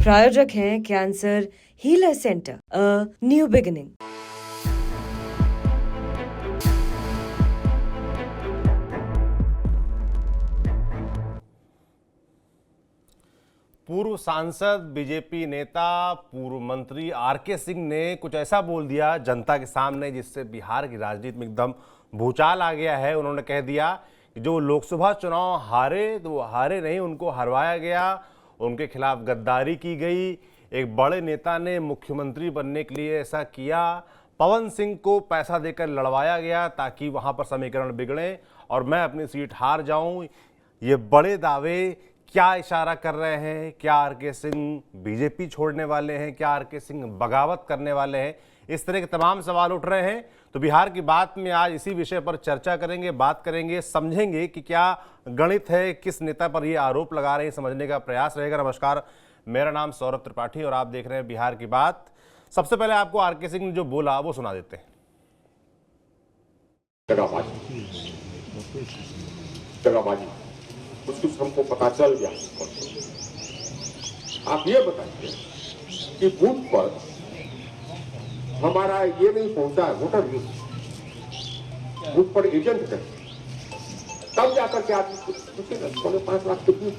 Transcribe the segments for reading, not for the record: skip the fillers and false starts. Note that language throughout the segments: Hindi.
प्रायोजक हैं cancer healer centre, a new beginning. पूर्व सांसद, बीजेपी नेता, पूर्व मंत्री आरके सिंह ने कुछ ऐसा बोल दिया जनता के सामने जिससे बिहार की राजनीति में एकदम भूचाल आ गया है। उन्होंने कह दिया कि जो लोकसभा चुनाव हारे तो वो हारे नहीं, उनको हरवाया गया, उनके खिलाफ गद्दारी की गई। एक बड़े नेता ने मुख्यमंत्री बनने के लिए ऐसा किया। पवन सिंह को पैसा देकर लड़वाया गया ताकि वहां पर समीकरण बिगड़े और मैं अपनी सीट हार जाऊं। ये बड़े दावे क्या इशारा कर रहे हैं? क्या आरके सिंह बीजेपी छोड़ने वाले हैं? क्या आरके सिंह बगावत करने वाले हैं? इस तरह के तमाम सवाल उठ रहे हैं। तो बिहार की बात में आज इसी विषय पर चर्चा करेंगे, बात करेंगे, समझेंगे कि क्या गणित है, किस नेता पर ये आरोप लगा रहे हैं, समझने का प्रयास रहेगा। नमस्कार, मेरा नाम सौरभ त्रिपाठी और आप देख रहे हैं बिहार की बात। सबसे पहले आपको आरके सिंह ने जो बोला वो सुना देते हैं। कुछ हमको पता चल गया। आप ये बताइए कि बूथ पर हमारा ये नहीं पहुंचा है, वोटर लिस्ट बूथ पर एजेंट है, तब जाकर के आदमी पूछेगा 5.5 लाख कितनी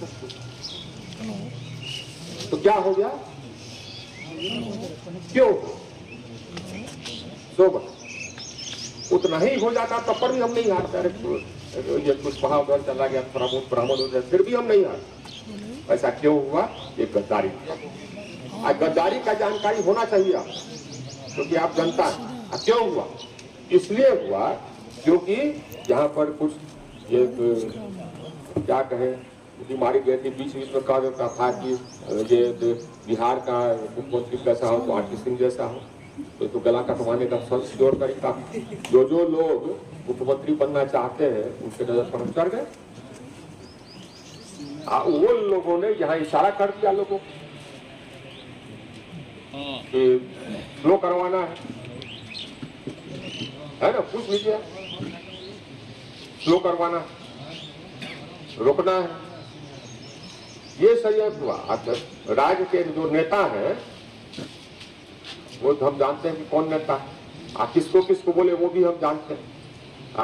तो क्या हो गया, क्यों तो उतना ही हो जाता तब पर भी हम नहीं हारते। ये कुछ वहां उधर चला गया, थोड़ा बहुत बरामद हो जाए, फिर भी हम नहीं हारते। ऐसा क्यों हुआ? ये गद्दारी। आज गद्दारी का जानकारी होना चाहिए आप, क्योंकि आप जनता है। क्यों हुआ? इसलिए हुआ क्योंकि यहाँ पर कुछ ये क्या कहे बीमारी गई थी, बीच बीच में कहा जाता था कि ये बिहार का मुख्यमंत्री कैसा हो तो आरके सिंह जैसा हो, तो गला कटवाने का श्योर तरीका। जो लोग मुख्यमंत्री बनना चाहते हैं उनके नजर पर चढ़ गए। वो लोगों ने यहाँ इशारा कर दिया लोगों कि स्लो करवाना है ना, पूछ लीजिए, स्लो करवाना, रोकना है। ये सही हुआ। राज्य के जो नेता है वो हम जानते हैं कि कौन नेता है, किसको किसको बोले वो भी हम जानते हैं।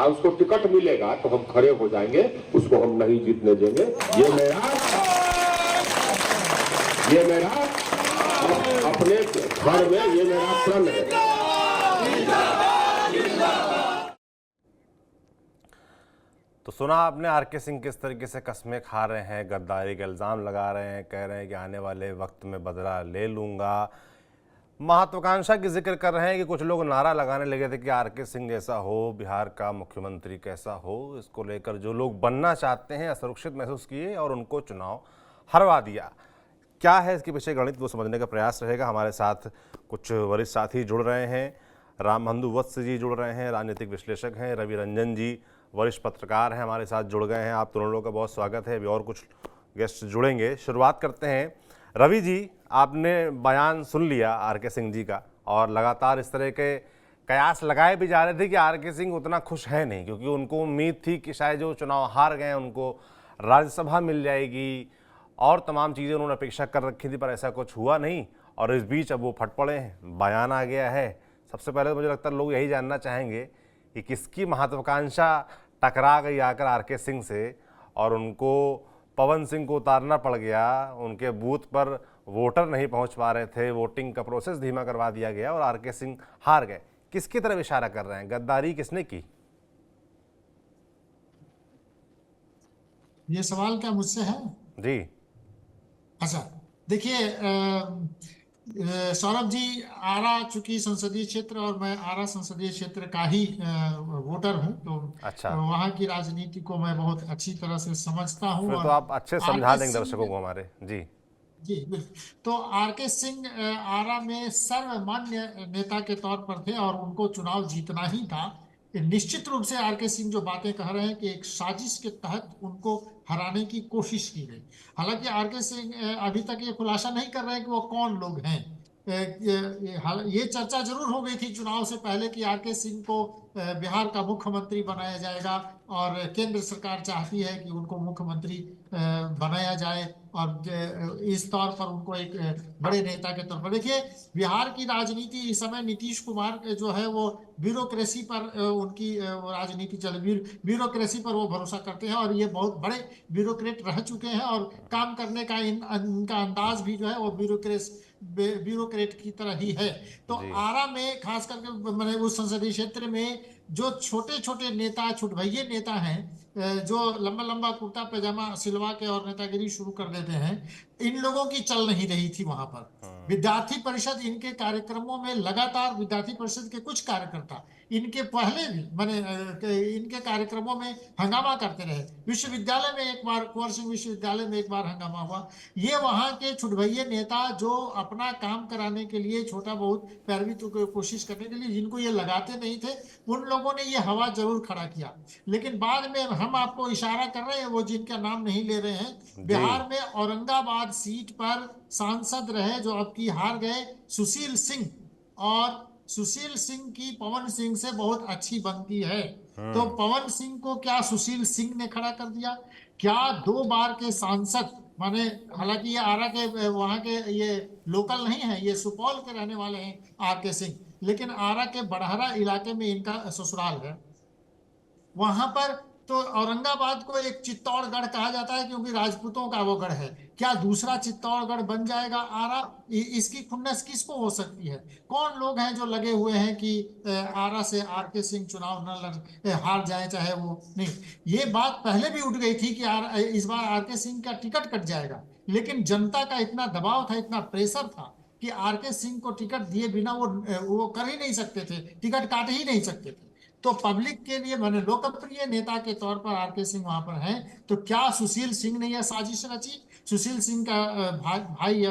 उसको टिकट मिलेगा तो हम खड़े हो जाएंगे, उसको हम नहीं जीतने देंगे। ये मेरा अपने घर में ये मेरा प्रण है। तो सुना आपने आरके सिंह किस तरीके से कस्में खा रहे हैं, गद्दारी के इल्जाम लगा रहे हैं, कह रहे हैं कि आने वाले वक्त में बदला ले लूंगा। महत्वाकांक्षा की जिक्र कर रहे हैं कि कुछ लोग नारा लगाने लगे थे कि आरके सिंह जैसा हो, बिहार का मुख्यमंत्री कैसा हो। इसको लेकर जो लोग बनना चाहते हैं असुरक्षित महसूस किए और उनको चुनाव हरवा दिया। क्या है इसके पीछे गणित, वो समझने का प्रयास रहेगा। हमारे साथ कुछ वरिष्ठ साथी जुड़ रहे हैं। रामबंधु वत्स जी जुड़ रहे हैं, राजनीतिक विश्लेषक हैं। रवि रंजन जी वरिष्ठ पत्रकार हैं, हमारे साथ जुड़ गए हैं। आप दोनों लोगों का बहुत स्वागत है। अभी और कुछ गेस्ट जुड़ेंगे। शुरुआत करते हैं रवि जी, आपने बयान सुन लिया आरके सिंह जी का और लगातार इस तरह के कयास लगाए भी जा रहे थे कि आरके सिंह उतना खुश है नहीं, क्योंकि उनको उम्मीद थी कि शायद जो चुनाव हार गए उनको राज्यसभा मिल जाएगी और तमाम चीज़ें उन्होंने अपेक्षा कर रखी थी, पर ऐसा कुछ हुआ नहीं। और इस बीच अब वो फट पड़े हैं, बयान आ गया है। सबसे पहले तो मुझे लगता है लोग यही जानना चाहेंगे कि किसकी महत्वाकांक्षा टकरा गई आकर आरके सिंह से और उनको पवन सिंह को उतारना पड़ गया। उनके बूथ पर वोटर नहीं पहुंच पा रहे थे, वोटिंग का प्रोसेस धीमा करवा दिया गया और आरके सिंह हार गए। किसकी तरफ इशारा कर रहे हैं? गद्दारी किसने की? ये सवाल क्या मुझसे है? जी अच्छा, देखिए सौरभ जी, आरा चूंकि संसदीय क्षेत्र और मैं आरा संसदीय क्षेत्र का ही वोटर हूं, तो अच्छा, वहां की राजनीति को मैं बहुत अच्छी तरह से समझता हूं। फिर तो आप अच्छे समझा देंगे दर्शकों को हमारे। जी जी बिल्कुल। तो आरके सिंह आरा में सर्वमान्य नेता के तौर पर थे और उनको चुनाव जीतना ही था। निश्चित रूप से आरके सिंह जो बातें कह रहे हैं कि एक साजिश के तहत उनको हराने की कोशिश की गई। हालांकि आरके सिंह अभी तक ये खुलासा नहीं कर रहे हैं कि वो कौन लोग हैं। ये चर्चा जरूर हो गई थी चुनाव से पहले कि आरके सिंह को बिहार का मुख्यमंत्री बनाया जाएगा और केंद्र सरकार चाहती है कि उनको मुख्यमंत्री बनाया जाए और इस तौर पर उनको एक बड़े नेता के तौर पर देखिए, बिहार की राजनीति इस समय नीतीश कुमार जो है वो ब्यूरोक्रेसी पर उनकी राजनीति चल ब्यूरोक्रेसी पर वो भरोसा करते हैं, और ये बहुत बड़े ब्यूरोक्रेट रह चुके हैं, और काम करने का इनका अंदाज भी जो है वो ब्यूरोक्रेट की तरह ही है। तो जी। आरा में खास करके मैंने उस संसदीय क्षेत्र में जो छोटे छोटे नेता, छुटभइये नेता हैं, जो लंबा लंबा कुर्ता पैजामा सिलवा के और नेतागिरी शुरू कर देते हैं, इन लोगों की चल नहीं रही थी वहां पर। विद्यार्थी परिषद इनके कार्यक्रमों में लगातार, विद्यार्थी परिषद के कुछ कार्यकर्ता इनके पहले भी मैंने इनके कार्यक्रमों में हंगामा करते रहे। विश्वविद्यालय में एक बार, कुंवर सिंह विश्वविद्यालय में एक बार हंगामा हुआ। ये वहां के छुटभइये नेता जो अपना काम कराने के लिए, छोटा बहुत पैरवी तो कोशिश करने के लिए, जिनको ये लगाते नहीं थे, उन लोगों ने ये हवा जरूर खड़ा किया। लेकिन बाद में हम आपको इशारा कर रहे हैं, वो जिनका नाम नहीं ले रहे हैं, बिहार में औरंगाबाद सीट पर सांसद रहे जो अब की हार गए, सुशील सिंह, और सुशील सिंह की पवन सिंह से बहुत अच्छी बनती है। तो पवन सिंह को क्या सुशील सिंह ने खड़ा कर दिया? क्या 2 बार के सांसद, माने हालांकि ये आरा के वहां के ये लोकल नहीं है, ये सुपौल के रहने वाले हैं आर.के. सिंह, लेकिन आरा के बड़हरा इलाके में इनका ससुराल है। वहां पर तो औरंगाबाद को एक चित्तौड़गढ़ कहा जाता है क्योंकि राजपूतों का वो गढ़ है। क्या दूसरा चित्तौड़गढ़ बन जाएगा आरा? इसकी खुन्नस किसको हो सकती है? कौन लोग हैं जो लगे हुए हैं कि आरा से आर.के. सिंह चुनाव न हार जाए, चाहे वो नहीं। ये बात पहले भी उठ गई थी कि इस बार आर.के. सिंह का टिकट कट जाएगा, लेकिन जनता का इतना दबाव था, इतना प्रेशर था कि आर.के. सिंह को टिकट दिए बिना वो कर ही नहीं सकते थे, टिकट काट ही नहीं सकते थे। तो पब्लिक के लिए, मैंने लोकप्रिय नेता के तौर पर आर.के. सिंह वहां पर हैं। तो क्या सुशील सिंह ने यह साजिश रची? सुशील सिंह का भाई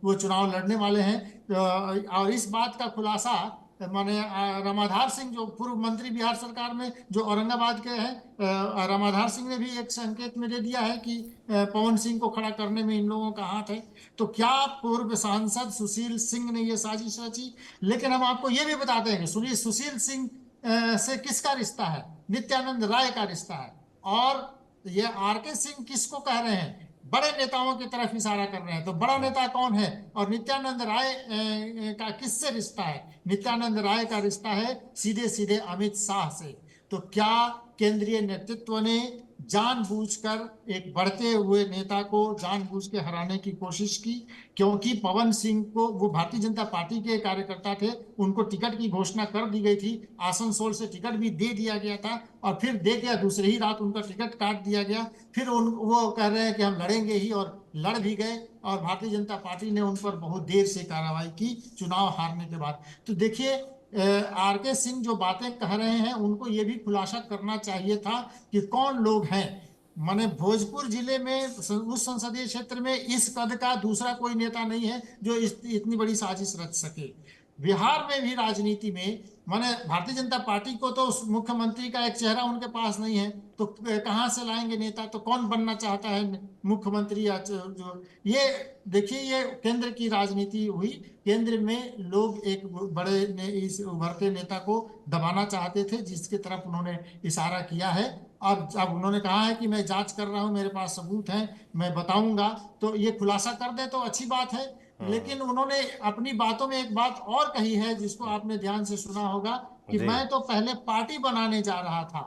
वो चुनाव लड़ने वाले हैं, और इस बात का खुलासा माने रामाधार सिंह, जो पूर्व मंत्री बिहार सरकार में, जो औरंगाबाद के हैं, रामाधार सिंह ने भी एक संकेत में दे दिया है कि पवन सिंह को खड़ा करने में इन लोगों का हाथ है। तो क्या पूर्व सांसद सुशील सिंह ने यह साजिश रची? लेकिन हम आपको ये भी बताते हैं कि सुशील सिंह से किसका रिश्ता है? नित्यानंद राय का रिश्ता है। और ये आर.के. सिंह किसको कह रहे हैं? बड़े नेताओं की तरफ इशारा कर रहे हैं। तो बड़ा नेता कौन है? और नित्यानंद राय का किससे रिश्ता है? नित्यानंद राय का रिश्ता है सीधे सीधे अमित शाह से। तो क्या केंद्रीय नेतृत्व ने जानबूझकर एक बढ़ते हुए नेता को जानबूझ के हराने की कोशिश की? क्योंकि पवन सिंह को, वो भारतीय जनता पार्टी के कार्यकर्ता थे, उनको टिकट की घोषणा कर दी गई थी, आसनसोल से टिकट भी दे दिया गया था, और फिर दे दिया, दूसरी ही रात उनका टिकट काट दिया गया। फिर वो कह रहे हैं कि हम लड़ेंगे ही, और लड़ भी गए, और भारतीय जनता पार्टी ने उन पर बहुत देर से कार्रवाई की चुनाव हारने के बाद। तो देखिए, आर.के. सिंह जो बातें कह रहे हैं, उनको ये भी खुलासा करना चाहिए था कि कौन लोग हैं। माने भोजपुर जिले में, उस संसदीय क्षेत्र में इस कद का दूसरा कोई नेता नहीं है जो इतनी बड़ी साजिश रच सके। बिहार में भी राजनीति में, माने भारतीय जनता पार्टी को तो मुख्यमंत्री का एक चेहरा उनके पास नहीं है, तो कहां से लाएंगे नेता? तो कौन बनना चाहता है मुख्यमंत्री? या जो ये देखिए, ये केंद्र की राजनीति हुई। केंद्र में लोग एक बड़े इस उभरते नेता को दबाना चाहते थे, जिसके तरफ उन्होंने इशारा किया है। और जब उन्होंने कहा है कि मैं जांच कर रहा हूं, मेरे पास सबूत हैं, मैं बताऊंगा, तो ये खुलासा कर दे तो अच्छी बात है। लेकिन उन्होंने अपनी बातों में एक बात और कही है, जिसको आपने ध्यान से सुना होगा, कि मैं तो पहले पार्टी बनाने जा रहा था,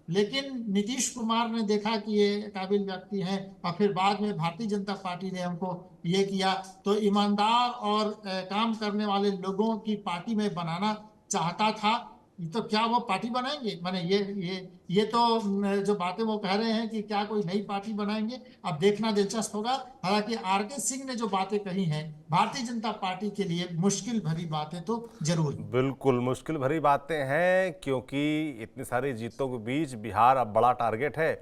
लेकिन नीतीश कुमार ने देखा कि ये काबिल व्यक्ति हैं, और फिर बाद में भारतीय जनता पार्टी ने हमको ये किया। तो ईमानदार और काम करने वाले लोगों की पार्टी में बनाना चाहता था। तो क्या वो पार्टी बनाएंगे? माने ये तो जो बातें वो कह रहे हैं कि क्या कोई नई पार्टी बनाएंगे, अब देखना दिलचस्प होगा। हालांकि आर.के. सिंह ने जो बातें कही हैं, भारतीय जनता पार्टी के लिए मुश्किल भरी बातें तो जरूर हैं। बिल्कुल मुश्किल भरी बातें हैं, क्योंकि इतनी सारी जीतों के बीच बिहार अब बड़ा टारगेट है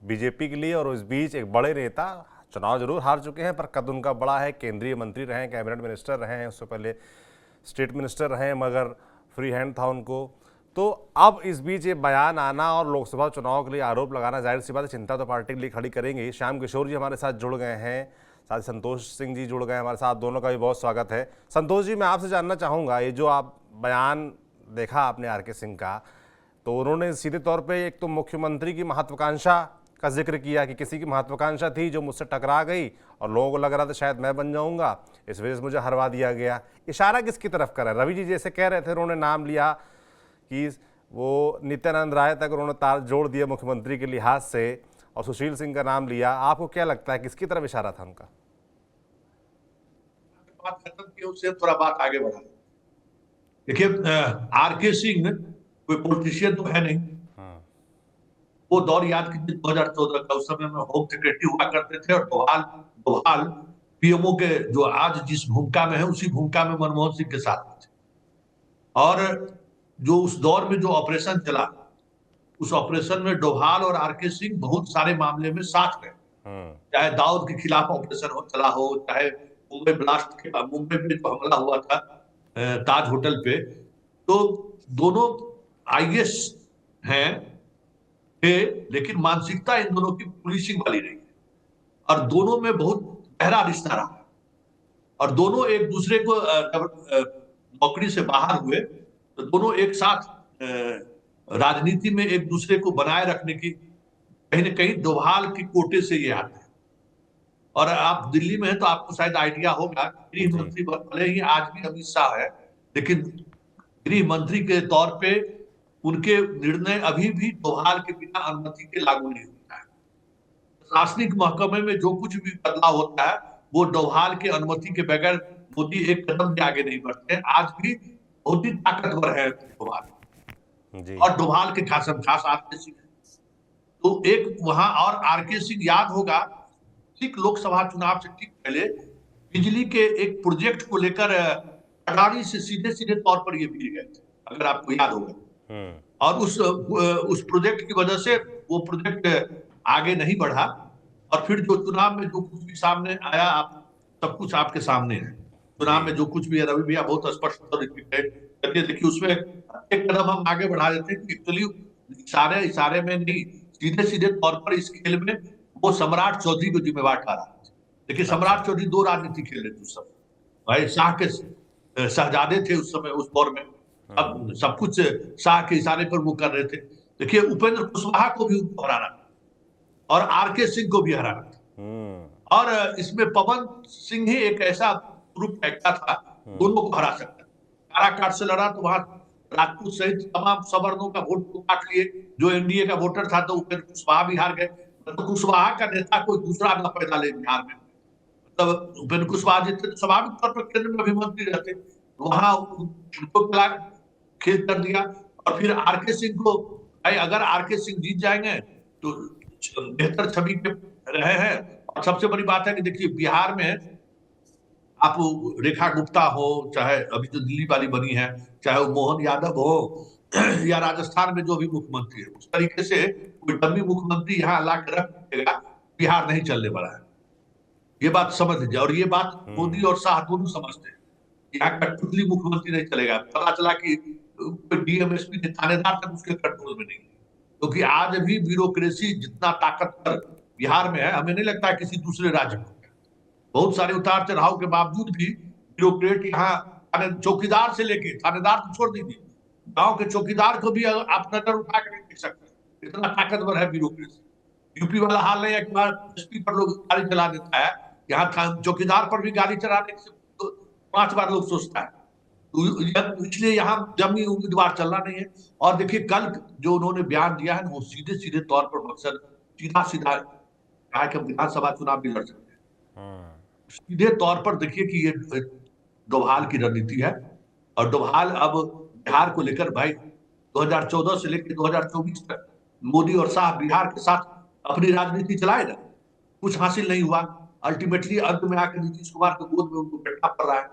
बीजेपी के लिए, और उस बीच एक बड़े नेता चुनाव जरूर हार चुके हैं, पर कद उनका बड़ा है। केंद्रीय मंत्री रहे हैं, कैबिनेट मिनिस्टर रहे हैं, उससे पहले स्टेट मिनिस्टर रहे हैं, मगर फ्री हैंड था उनको। तो अब इस बीच ये बयान आना और लोकसभा चुनाव के लिए आरोप लगाना, जाहिर सी बात है चिंता तो पार्टी के लिए खड़ी करेंगे। श्याम किशोर जी हमारे साथ जुड़ गए हैं, साथ ही संतोष सिंह जी जुड़ गए हमारे साथ, दोनों का भी बहुत स्वागत है। संतोष जी, मैं आपसे जानना चाहूँगा, ये जो आप बयान देखा आपने आर.के. सिंह का, तो उन्होंने सीधे तौर पे एक तो मुख्यमंत्री की महत्वाकांक्षा का जिक्र किया कि किसी की महत्वाकांक्षा थी जो मुझसे टकरा गई और लोगों को लग रहा था शायद मैं बन जाऊंगा, इस वजह से मुझे हरवा दिया गया। इशारा किसकी तरफ कर रहा है? रवि जी जैसे कह रहे थे, उन्होंने नाम लिया कि वो नित्यानंद राय तक उन्होंने तार जोड़ दिया मुख्यमंत्री के लिहाज से, और सुशील सिंह का नाम लिया। आपको क्या लगता है किसकी तरफ इशारा था उनका? बात खत्म की, उससे थोड़ा बात आगे बढ़ा। देखिए, आरके सिंह कोई पॉलिटिशियन तो है नहीं। वो दौर याद कीजिए 2014 का, उस समय में होम सेक्रेटरी हुआ करते थे और डोभाल पीएमओ के जो आज जिस भूमिका में है उसी भूमिका में मनमोहन सिंह के साथ थे। और जो उस दौर में जो ऑपरेशन चला, उस ऑपरेशन में डोभाल और आरके सिंह बहुत सारे मामले में साथ रहे। चाहे दाऊद के खिलाफ ऑपरेशन चला हो, चाहे मुंबई ब्लास्ट के मुंबई में जो हमला हुआ था ताज होटल पे, तो दोनों आईएएस हैं थे, लेकिन मानसिकता इन दोनों की पुलिसिंग वाली रही है और दोनों में बहुत गहरा रिश्ता रहा। और दोनों एक दूसरे को नौकरी से बाहर हुए तो दोनों एक साथ राजनीति में एक दूसरे को बनाए रखने की कहीं न कहीं डोभाल की कोटे से ये आते हैं। और आप दिल्ली में हैं तो आपको शायद आइडिया होगा, गृह मंत्री भले ही आज भी अमित शाह है, लेकिन गृह मंत्री के तौर पे उनके निर्णय अभी भी डोभाल के बिना अनुमति के लागू नहीं होता है। प्रशासनिक महकमे में जो कुछ भी बदलाव होता है वो डोभाल के अनुमति के बगैर मोदी एक कदम भी आगे नहीं बढ़ते। आज भी बहुत ही ताकतवर है डोभाल, और डोभाल के खास आरके सिंह। तो एक वहां और आरके सिंह याद होगा, ठीक लोकसभा चुनाव से ठीक पहले बिजली के एक प्रोजेक्ट को लेकर अडानी से सीधे सीधे तौर पर ये मिल गए थे, अगर आपको याद होगा। और उस प्रोजेक्ट की वजह से वो प्रोजेक्ट आगे नहीं बढ़ा। और फिर जो चुनाव में जो कुछ भी सामने आया, आप सब कुछ आपके सामने है। चुनाव में जो कुछ भी है, रवि भैया बहुत स्पष्ट करके देखिए, उसमें एक कदम हम आगे बढ़ा देते हैं कि एक्चुअली इशारे में नहीं, सीधे सीधे तौर पर इस खेल में वो सम्राट चौधरी को जिम्मेवार ठहरा। देखिए, सम्राट चौधरी दो राजनीति खेल रहे थे उस समय। भाई शाह के शहजादे थे उस समय, उस दौर में। अब सब कुछ शाह के इशारे पर वो कर रहे थे। देखिए, उपेंद्र कुशवाहा को भी हराना और आरके सिंह को भी हराना था। और इसमें पवन सिंह ही एक ऐसा ग्रुप फेंकता था, दोनों को हरा सकता। काराकाट से लड़ा तो वहां राजपूत सहित तमाम सवर्णों का वोट को काट लिए। जो एनडीए का वोटर था तो उपेंद्र कुशवाहा भी हार गए। तो कुशवाहा का नेता कोई दूसरा न पैदा ले बिहार में। मतलब उपेंद्र कुशवाहा जीते तो स्वाभाविक तौर पर केंद्र में भी मंत्री रहते, वहां उनको खेल कर दिया। और फिर आरके सिंह को, भाई अगर आरके सिंह जीत जाएंगे तो बेहतर छवि पे रहे हैं। और सबसे बड़ी बात है कि देखिए, बिहार में आप रेखा गुप्ता हो, चाहे अभी जो दिल्ली वाली बनी है, चाहे वो मोहन यादव हो, या राजस्थान में जो भी मुख्यमंत्री है, उस तरीके से कोई डम्मी मुख्यमंत्री यहाँ ला के रख देगा, बिहार नहीं चलने वाला है। ये बात समझ लीजिए। और ये बात मोदी और शाह दोनों समझते हैं। यहाँ कठपुतली मुख्यमंत्री नहीं चलेगा। पता चला कि डीएमएसपी थानेदार तक उसके कंट्रोल में नहीं है, क्योंकि आज भी ब्यूरोक्रेसी जितना ताकतवर बिहार में है, हमें नहीं लगता है किसी दूसरे राज्य में। बहुत सारे उतार चढ़ाव के बावजूद भी ब्यूरोक्रेट यहाँ चौकीदार से लेके थानेदार को छोड़ दीजिए, गांव के चौकीदार को भी आप नजर उठा कर नहीं देख सकते, इतना ताकतवर है ब्यूरोक्रेसी। यूपी वाला हाल नहीं है कि एसपी पर लोग गाड़ी चला देता है, यहाँ चौकीदार पर भी गाड़ी चलाने से 5 बार लोग सोचता है। इसलिए यहाँ जमी उम्मीदवार चलना नहीं है। और देखिए, कल जो उन्होंने बयान दिया है वो सीधे सीधे तौर पर मकसद सीधा कहा कि हम विधानसभा चुनाव भी लड़ सकते हैं। सीधे तौर पर देखिए कि ये डोभाल की रणनीति है। और डोभाल अब बिहार को लेकर, भाई 2014 से लेकर 2024 तक मोदी और शाह बिहार के साथ अपनी राजनीति चलाए ना, कुछ हासिल नहीं हुआ। अल्टीमेटली अंत में आकर नीतीश कुमार के गोद में उनको बैठना पड़ रहा है।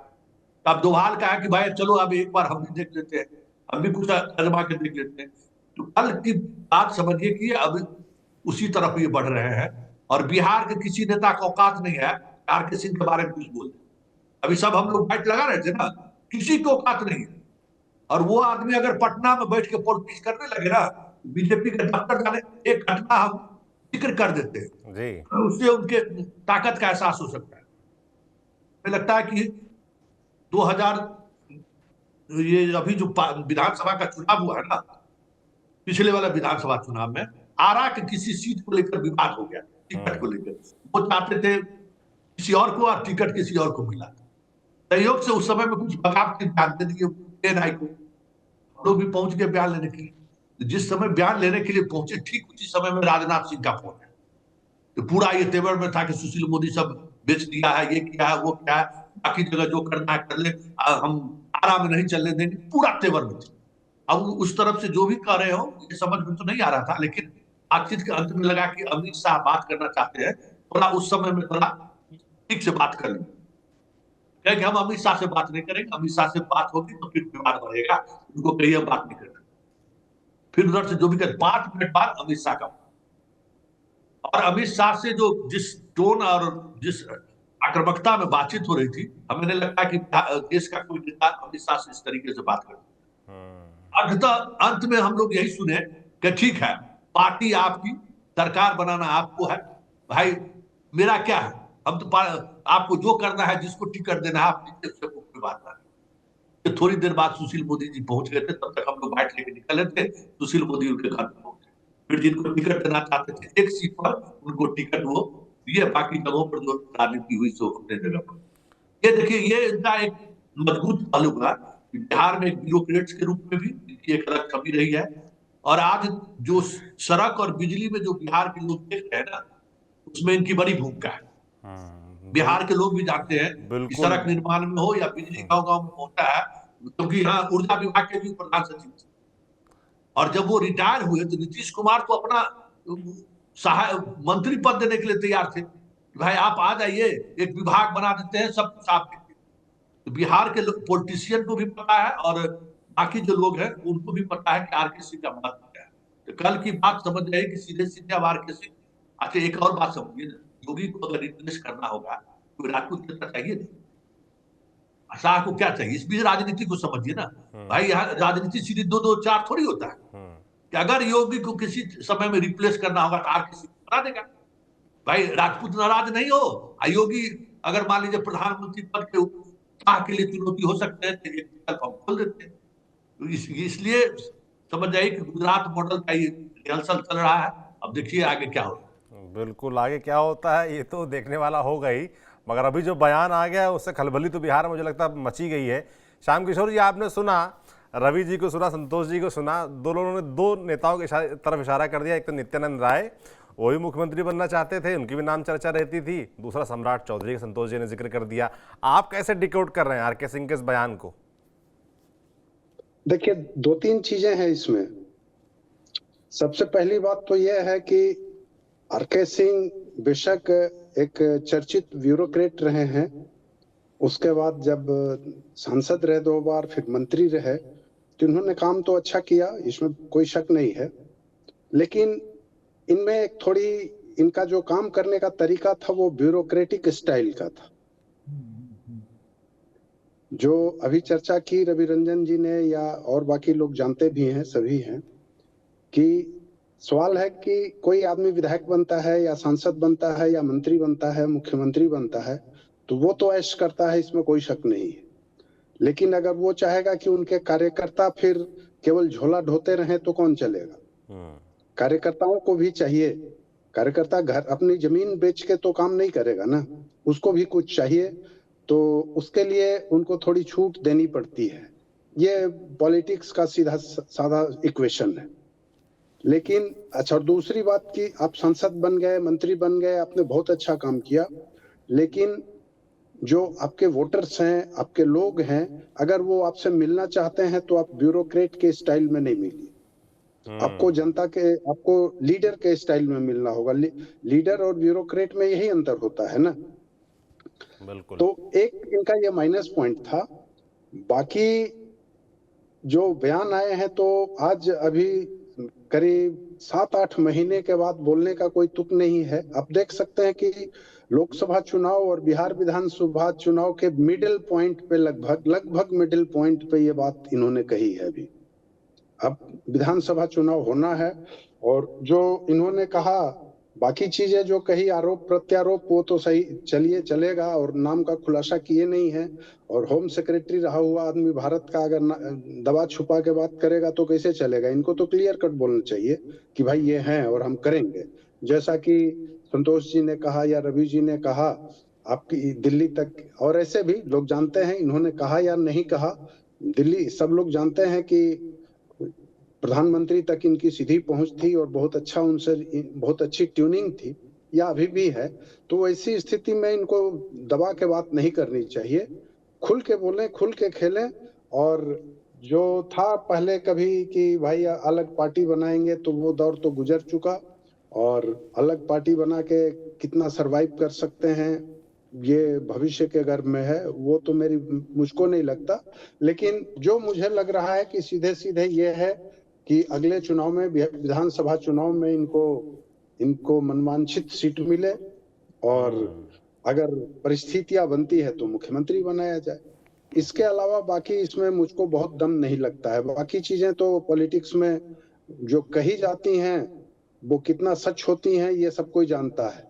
अब डोभाल का है कि भाई चलो अब एक बार हम भी देख लेते हैं, हम भी कुछ आजमा के देख लेते हैं। तो कल की बात समझिए कि अब उसी तरफ ये बढ़ रहे हैं। और बिहार के किसी नेता का औकात नहीं है आरके सिंह के बारे में कुछ बोलते। अभी सब हम लोग फाइट लगा रहे थे ना, किसी को औकात नहीं है। और वो आदमी अगर पटना में बैठ के पॉलिटिक्स करने लगे ना, बीजेपी के दफ्तर जाने, एक घटना हम जिक्र कर देते हैं जी, उससे उनके ताकत का एहसास हो सकता है। मुझे लगता है कि 2000 ये अभी जो विधानसभा का चुनाव हुआ है ना, पिछले वाला विधानसभा चुनाव में आरा के किसी सीट को लेकर विवाद हो गया, टिकट को लेकर। वो चाहते थे किसी और को और टिकट किसी और को मिला। संयोग से उस समय में कुछ बगावती बयान दे दिए एनआई को, हम लोग भी पहुंच गए बयान लेने के लिए। जिस समय बयान लेने के लिए पहुंचे, ठीक उसी समय में राजनाथ सिंह का फोन है। तो पूरा ये तेवर में था कि सुशील मोदी सब बेच दिया है, ये किया है, वो क्या है, बाकी जगह जो करना है कर ले, हम आरा में नहीं चलने देंगे, पूरा तेवर में थे। अब उस तरफ से जो भी कह रहे हो ये समझ में तो नहीं आ रहा था, लेकिन बातचीत के अंत में लगा कि अमित शाह बात करना चाहते हैं, थोड़ा उस समय में थोड़ा ठीक से बात कर लें। कहें कि हम अमित शाह से बात नहीं करेंगे, अमित शाह से बात होगी तो फिर विवाद बढ़ेगा, उनको कहिए हम बात नहीं करेंगे। फिर उधर से जो भी कहे, 5 मिनट बाद अमित शाह का, और अमित शाह से जो जिस टोन और जिस आक्रामकता में बातचीत हो रही थी, हमें नहीं लगता कि देश का कोई नेता अमित शाह से इस तरीके से बात करे। अंत में हम लोग यही सुने कि ठीक है, पार्टी आपकी, सरकार बनाना आपको है, भाई मेरा क्या है, हम तो आपको जो करना है, जिसको टिकट देना है आप दीजिए, उससे कोई बात नहीं। थोड़ी देर बाद सुशील मोदी जी पहुंच गए थे, तब तक हम लोग बाइट लेके निकले थे, सुशील मोदी उनके घर में पहुंचे। फिर जिनको टिकट देना चाहते थे एक सीट पर, उनको टिकट वो दिए, बाकी जगहों पर जो राजनीति हुई सो अपने जगह पर। ये देखिए, ये इनका एक मजबूत पहलू हुआ। बिहार में एक ब्यूरोक्रेट्स के रूप में भी इनकी एक अलग छवि रही है, और आज जो सड़क और बिजली में जो बिहार के लोग देख रहे हैं ना, उसमें इनकी बड़ी भूमिका है। बिहार के लोग भी जानते हैं कि सड़क निर्माण में हो या बिजली गांव गांव में पहुंचा है, क्योंकि यहाँ ऊर्जा विभाग के भी प्रधान सचिव थे। और जब वो रिटायर हुए तो नीतीश कुमार को अपना सहायक मंत्री पद देने के लिए तैयार थे, भाई आप आ जाइए, एक विभाग बना देते हैं, सब कुछ आप देखिए। तो बिहार के पॉलिटिशियन को भी पता है, और बाकी जो लोग हैं उनको भी पता है कि आरके सिंह का महत्व क्या है। तो कल की बात समझ रहे कि सीधे सीधे अब आरके सिंह। अच्छा, एक और बात समझिए ना, योगी को अगर रिप्लेस करना होगा तो राजपूत नेता चाहिए नहीं, शाह को क्या चाहिए? इस बीच राजनीति को समझिए ना भाई, यहाँ राजनीति सीधी 2-2-4 थोड़ी होता है कि अगर योगी को किसी समय में रिप्लेस करना होगा तो आरके सिंह बना देगा। भाई राजपूत नाराज नहीं हो, योगी अगर मान लीजिए प्रधानमंत्री पद के लिए चुनौती हो सकते हैं तो एक विकल्प हम खोल देते हैं। तो इसलिए समझ जाइए कि गुजरात मॉडल का ये रिहर्सल चल रहा है। अब देखिए आगे क्या होता है। बिल्कुल, आगे क्या होता है ये तो देखने वाला होगा ही, मगर अभी जो बयान आ गया है उससे खलबली तो बिहार में मुझे लगता है मची गई है। श्याम किशोर जी, आपने सुना, रवि जी को सुना, संतोष जी को सुना, दो लोगों ने 2 नेताओं के तरफ इशारा कर दिया। एक तो नित्यानंद राय, वो भी मुख्यमंत्री बनना चाहते थे, उनकी भी नाम चर्चा रहती थी। दूसरा सम्राट चौधरी का संतोष जी ने जिक्र कर दिया। आप कैसे डिकोड कर रहे हैं आरके सिंह के इस बयान को? देखिए, 2-3 चीजें हैं इसमें। सबसे पहली बात तो यह है कि आरके सिंह बेशक एक चर्चित ब्यूरोक्रेट रहे हैं, उसके बाद जब सांसद रहे 2 बार, फिर मंत्री रहे, तो इन्होंने काम तो अच्छा किया, इसमें कोई शक नहीं है। लेकिन इनमें एक थोड़ी इनका जो काम करने का तरीका था वो ब्यूरोक्रेटिक स्टाइल का था। जो अभी चर्चा की रवि रंजन जी ने, या और बाकी लोग जानते भी हैं, सभी हैं, कि सवाल है कि कोई आदमी विधायक बनता है या सांसद बनता है या मंत्री बनता है, मुख्यमंत्री बनता है, तो वो तो ऐश करता है, इसमें कोई शक नहीं है। लेकिन अगर वो चाहेगा कि उनके कार्यकर्ता फिर केवल झोला ढोते रहें तो कौन चलेगा? कार्यकर्ताओं को भी चाहिए। कार्यकर्ता घर अपनी जमीन बेच के तो काम नहीं करेगा ना, उसको भी कुछ चाहिए, तो उसके लिए उनको थोड़ी छूट देनी पड़ती है। ये पॉलिटिक्स का सीधा साधा इक्वेशन है। लेकिन अच्छा, दूसरी बात कि आप सांसद बन गए, मंत्री बन गए, आपने बहुत अच्छा काम किया, लेकिन जो आपके वोटर्स हैं, आपके लोग हैं, अगर वो आपसे मिलना चाहते हैं तो आप ब्यूरोक्रेट के स्टाइल में नहीं मिलिए, आपको जनता के, आपको लीडर के स्टाइल में मिलना होगा। लीडर और ब्यूरोक्रेट में यही अंतर होता है ना। बिल्कुल। तो एक इनका ये माइनस पॉइंट था। बाकी जो बयान आए हैं, तो आज अभी करीब 7-8 महीने के बाद बोलने का कोई तुक नहीं है। आप देख सकते हैं कि लोकसभा चुनाव और बिहार विधानसभा चुनाव के मिडिल पॉइंट पे, लगभग मिडिल पॉइंट पे ये बात इन्होंने कही है। अभी अब विधानसभा चुनाव होना है, और जो इन्होंने कहा बाकी चीजें जो कही आरोप प्रत्यारोप वो तो सही चलेगा, और नाम का खुलासा किए नहीं है। और होम सेक्रेटरी रहा हुआ आदमी भारत का अगर दबा छुपा के बात करेगा तो कैसे चलेगा? इनको तो क्लियर कट बोलना चाहिए कि भाई ये हैं और हम करेंगे। जैसा कि संतोष जी ने कहा या रवि जी ने कहा, आपकी दिल्ली तक, और ऐसे भी लोग जानते हैं इन्होंने कहा या नहीं कहा, दिल्ली सब लोग जानते हैं कि प्रधानमंत्री तक इनकी सीधी पहुंच थी और बहुत अच्छा उनसे बहुत अच्छी ट्यूनिंग थी, या अभी भी है। तो ऐसी स्थिति में इनको दबा के बात नहीं करनी चाहिए, खुल के बोलें, खुल के खेलें। और जो था पहले कभी कि भाई अलग पार्टी बनाएंगे, तो वो दौर तो गुजर चुका, और अलग पार्टी बना के कितना सरवाइव कर सकते हैं ये भविष्य के गर्भ में है, वो तो मुझको नहीं लगता। लेकिन जो मुझे लग रहा है कि सीधे सीधे ये है कि अगले चुनाव में, विधानसभा चुनाव में इनको मनवांछित सीट मिले, और अगर परिस्थितियां बनती है तो मुख्यमंत्री बनाया जाए। इसके अलावा बाकी इसमें मुझको बहुत दम नहीं लगता है। बाकी चीजें तो पॉलिटिक्स में जो कही जाती हैं वो कितना सच होती हैं ये सब कोई जानता है।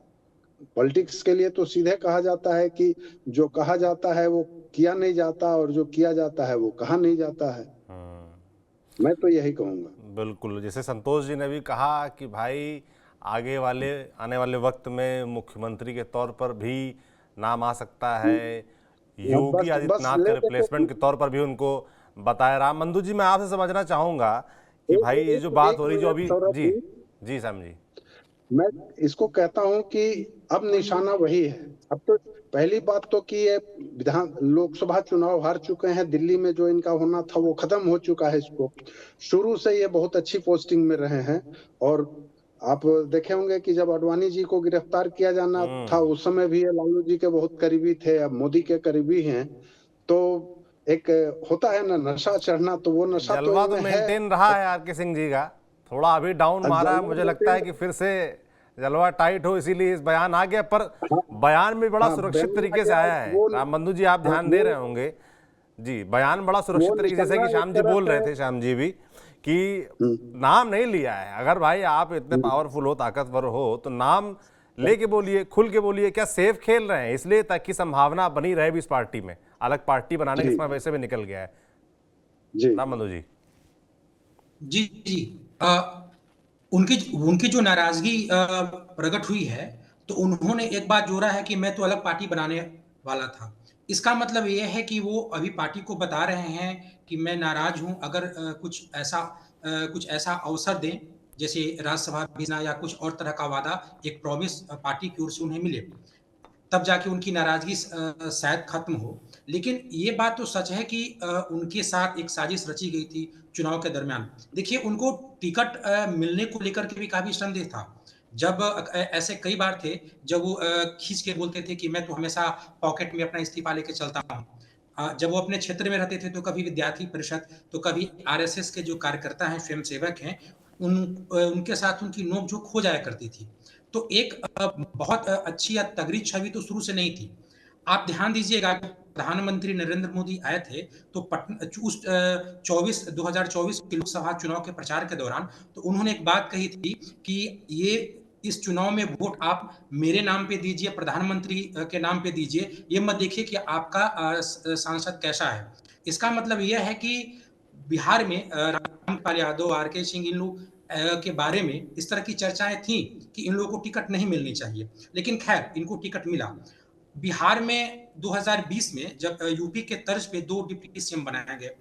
पॉलिटिक्स के लिए तो सीधे कहा जाता है कि जो कहा जाता है वो किया नहीं जाता, और जो किया जाता है वो कहा नहीं जाता है। मैं तो यही कहूंगा। बिल्कुल, जैसे संतोष जी ने भी कहा कि भाई आने वाले वक्त में मुख्यमंत्री के तौर पर भी नाम आ सकता है, योगी आदित्यनाथ के रिप्लेसमेंट के तौर पर भी उनको बताया। राम बंधु जी, मैं आपसे समझना चाहूंगा कि भाई ये जो बात हो रही जो अभी, जी जी सैम जी, मैं इसको कहता हूं कि अब निशाना वही है। अब तो पहली बात तो कि ये लोकसभा चुनाव हार चुके हैं, दिल्ली में जो इनका होना था वो खत्म हो चुका है। इसको शुरू से ये बहुत अच्छी पोस्टिंग में रहे हैं, और आप देखे होंगे कि जब आडवाणी जी को गिरफ्तार किया जाना था उस समय भी ये लालू जी के बहुत करीबी थे, अब मोदी के करीबी हैं। तो एक होता है ना नशा चढ़ना, तो वो नशा जलवा तो मेंटेन रहा है आरके सिंह जी का, थोड़ा अभी डाउन मारा है, मुझे लगता है कि फिर से जलवा टाइट हो, इसीलिए इस बयान आ गया। पर बयान में बड़ा सुरक्षित तरीके से आया है। राम बंधु जी, आप ध्यान दे रहे होंगे जी, बयान बड़ा सुरक्षित तरीके से, जैसे कि श्याम जी बोल रहे थे, श्याम जी भी, कि नाम नहीं लिया है। अगर भाई आप इतने पावरफुल हो, ताकतवर हो, तो नाम लेके बोलिए, खुल के बोलिए। क्या सेफ खेल रहे हैं इसलिए ताकि संभावना बनी रहे भी इस पार्टी में, अलग पार्टी बनाने का समय वैसे भी निकल गया है। राम बंधु जी। जी जी, उनकी जो नाराजगी प्रकट हुई है, तो उन्होंने एक बात जोड़ा है कि मैं तो अलग पार्टी बनाने वाला था। इसका मतलब ये है कि वो अभी पार्टी को बता रहे हैं कि मैं नाराज हूं, अगर कुछ ऐसा अवसर दें, जैसे राज्यसभा भेजना या कुछ और तरह का वादा, एक प्रॉमिस पार्टी की ओर से उन्हें मिले, तब जाके उनकी नाराजगी शायद खत्म हो। लेकिन ये बात तो सच है कि उनके साथ एक साजिश रची गई थी चुनाव के दरमियान। देखिए, उनको टिकट मिलने को लेकर के भी काफी संदेह था। जब ऐसे कई बार थे जब वो खींच के बोलते थे कि मैं तो हमेशा पॉकेट में अपना इस्तीफा लेके चलता हूँ। जब वो अपने क्षेत्र में रहते थे तो कभी विद्यार्थी परिषद, तो कभी आरएसएस के जो कार्यकर्ता हैं, स्वयंसेवक हैं, उनके साथ उनकी नोक-झोंक हो जाया करती थी। तो एक बहुत अच्छी या तगड़ी छवि तो शुरू से नहीं थी। आप ध्यान दीजिएगा, प्रधानमंत्री नरेंद्र मोदी आए थे तो 2024 के लोकसभा चुनाव के प्रचार के दौरान तो उन्होंने एक बात कही थी कि ये इस चुनाव में वोट आप मेरे नाम पे दीजिए, प्रधानमंत्री के नाम पे दीजिए, ये मत देखिए कि आपका सांसद कैसा है। इसका मतलब यह है कि बिहार में रामपाल यादव, आरके सिंह, इन लोग के बारे में इस तरह की चर्चाएं थी कि इन लोगों को टिकट नहीं मिलनी चाहिए, लेकिन खैर इनको टिकट मिला। बिहार में 2020 में जब यूपी के तर्ज पे 2 डिप्टी सीएम बनाए गए,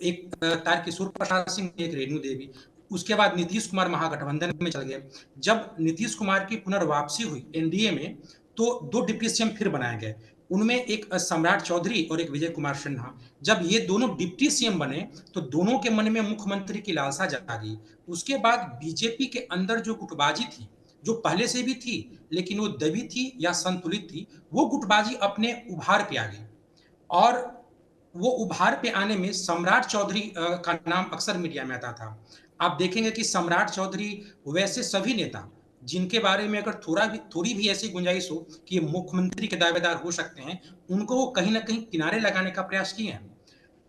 एक तारकिशोर प्रसाद सिंह, एक रेणु देवी, उसके बाद नीतीश कुमार महागठबंधन में चल गए। जब नीतीश कुमार की पुनर्वापसी हुई एनडीए में, तो 2 डिप्टी सीएम फिर बनाए गए, उनमें एक सम्राट चौधरी और एक विजय कुमार सिन्हा। जब ये दोनों डिप्टी सीएम बने तो दोनों के मन में मुख्यमंत्री की लालसा जागी। उसके बाद बीजेपी के अंदर जो गुटबाजी थी, जो पहले से भी थी लेकिन वो दबी थी या संतुलित थी, वो गुटबाजी अपने उभार पे आ गई। और वो उभार पे आने में सम्राट चौधरी का नाम अक्सर मीडिया में आता था। आप देखेंगे कि सम्राट चौधरी वैसे सभी नेता जिनके बारे में अगर थोड़ी भी ऐसी गुंजाइश हो कि ये मुख्यमंत्री के दावेदार हो सकते हैं, उनको वो कहीं ना कहीं किनारे लगाने का प्रयास किए हैं।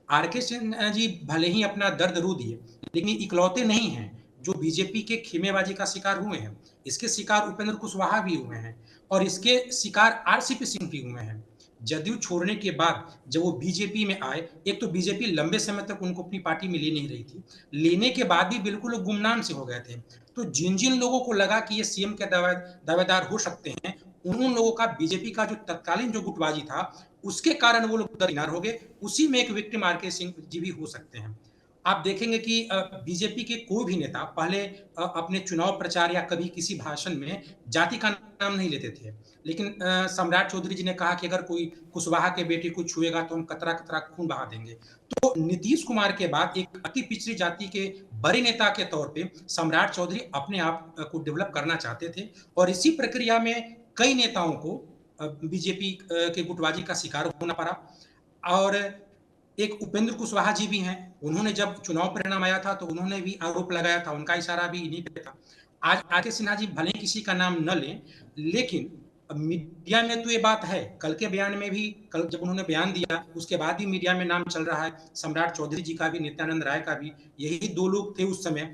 आरके सिंह जी भले ही अपना दर्द रू दिए, लेकिन इकलौते नहीं हैं जो बीजेपी के खेमेबाजी का शिकार हुए हैं। इसके शिकार उपेंद्र कुशवाहा भी हुए हैं और इसके शिकार आरसीपी सिंह भी हुए हैं। जदयू छोड़ने के बाद जब वो बीजेपी में आए, एक तो बीजेपी लंबे समय तक उनको अपनी पार्टी में ले नहीं रही थी। लेने के बाद भी बिल्कुल वो गुमनाम से हो गए थे। तो जिन-जिन लोगों को लगा कि ये सीएम के दावेदार हो सकते हैं, उन लोगों का बीजेपी का जो तत्कालीन जो गुटबाजी था, उसके कारण वो लोग दरकिनार हो गए। उसी में एक विक्टिम आरके सिंह जी भी हो सकते हैं। आप देखेंगे कि बीजेपी के कोई भी नेता पहले अपने चुनाव प्रचार या कभी किसी भाषण में जाति का नाम नहीं लेते थे। लेकिन सम्राट चौधरी जी ने कहा कि अगर कोई कुशवाहा के बेटे को छुएगा तो हम कतरा-कतरा खून बहा देंगे। तो नीतीश कुमार के बाद एक अति पिछड़ी जाति के बड़े नेता के तौर पे सम्राट चौधरी अपने आप को डेवलप करना चाहते थे और इसी प्रक्रिया में कई नेताओं को बीजेपी के गुटबाजी का शिकार होना पड़ा। और एक उपेंद्र कुशवाहा जी भी हैं, उन्होंने जब चुनाव परिणाम आया था तो उन्होंने भी आरोप लगाया था, उनका इशारा भी इन्हीं पे था। आज आरके सिन्हा जी भले ही किसी का नाम न लें, लेकिन मीडिया में तो ये बात है, कल के बयान में भी, कल जब उन्होंने बयान दिया उसके बाद भी मीडिया में नाम चल रहा है, सम्राट चौधरी जी का भी, नित्यानंद राय का भी। यही 2 लोग थे उस समय,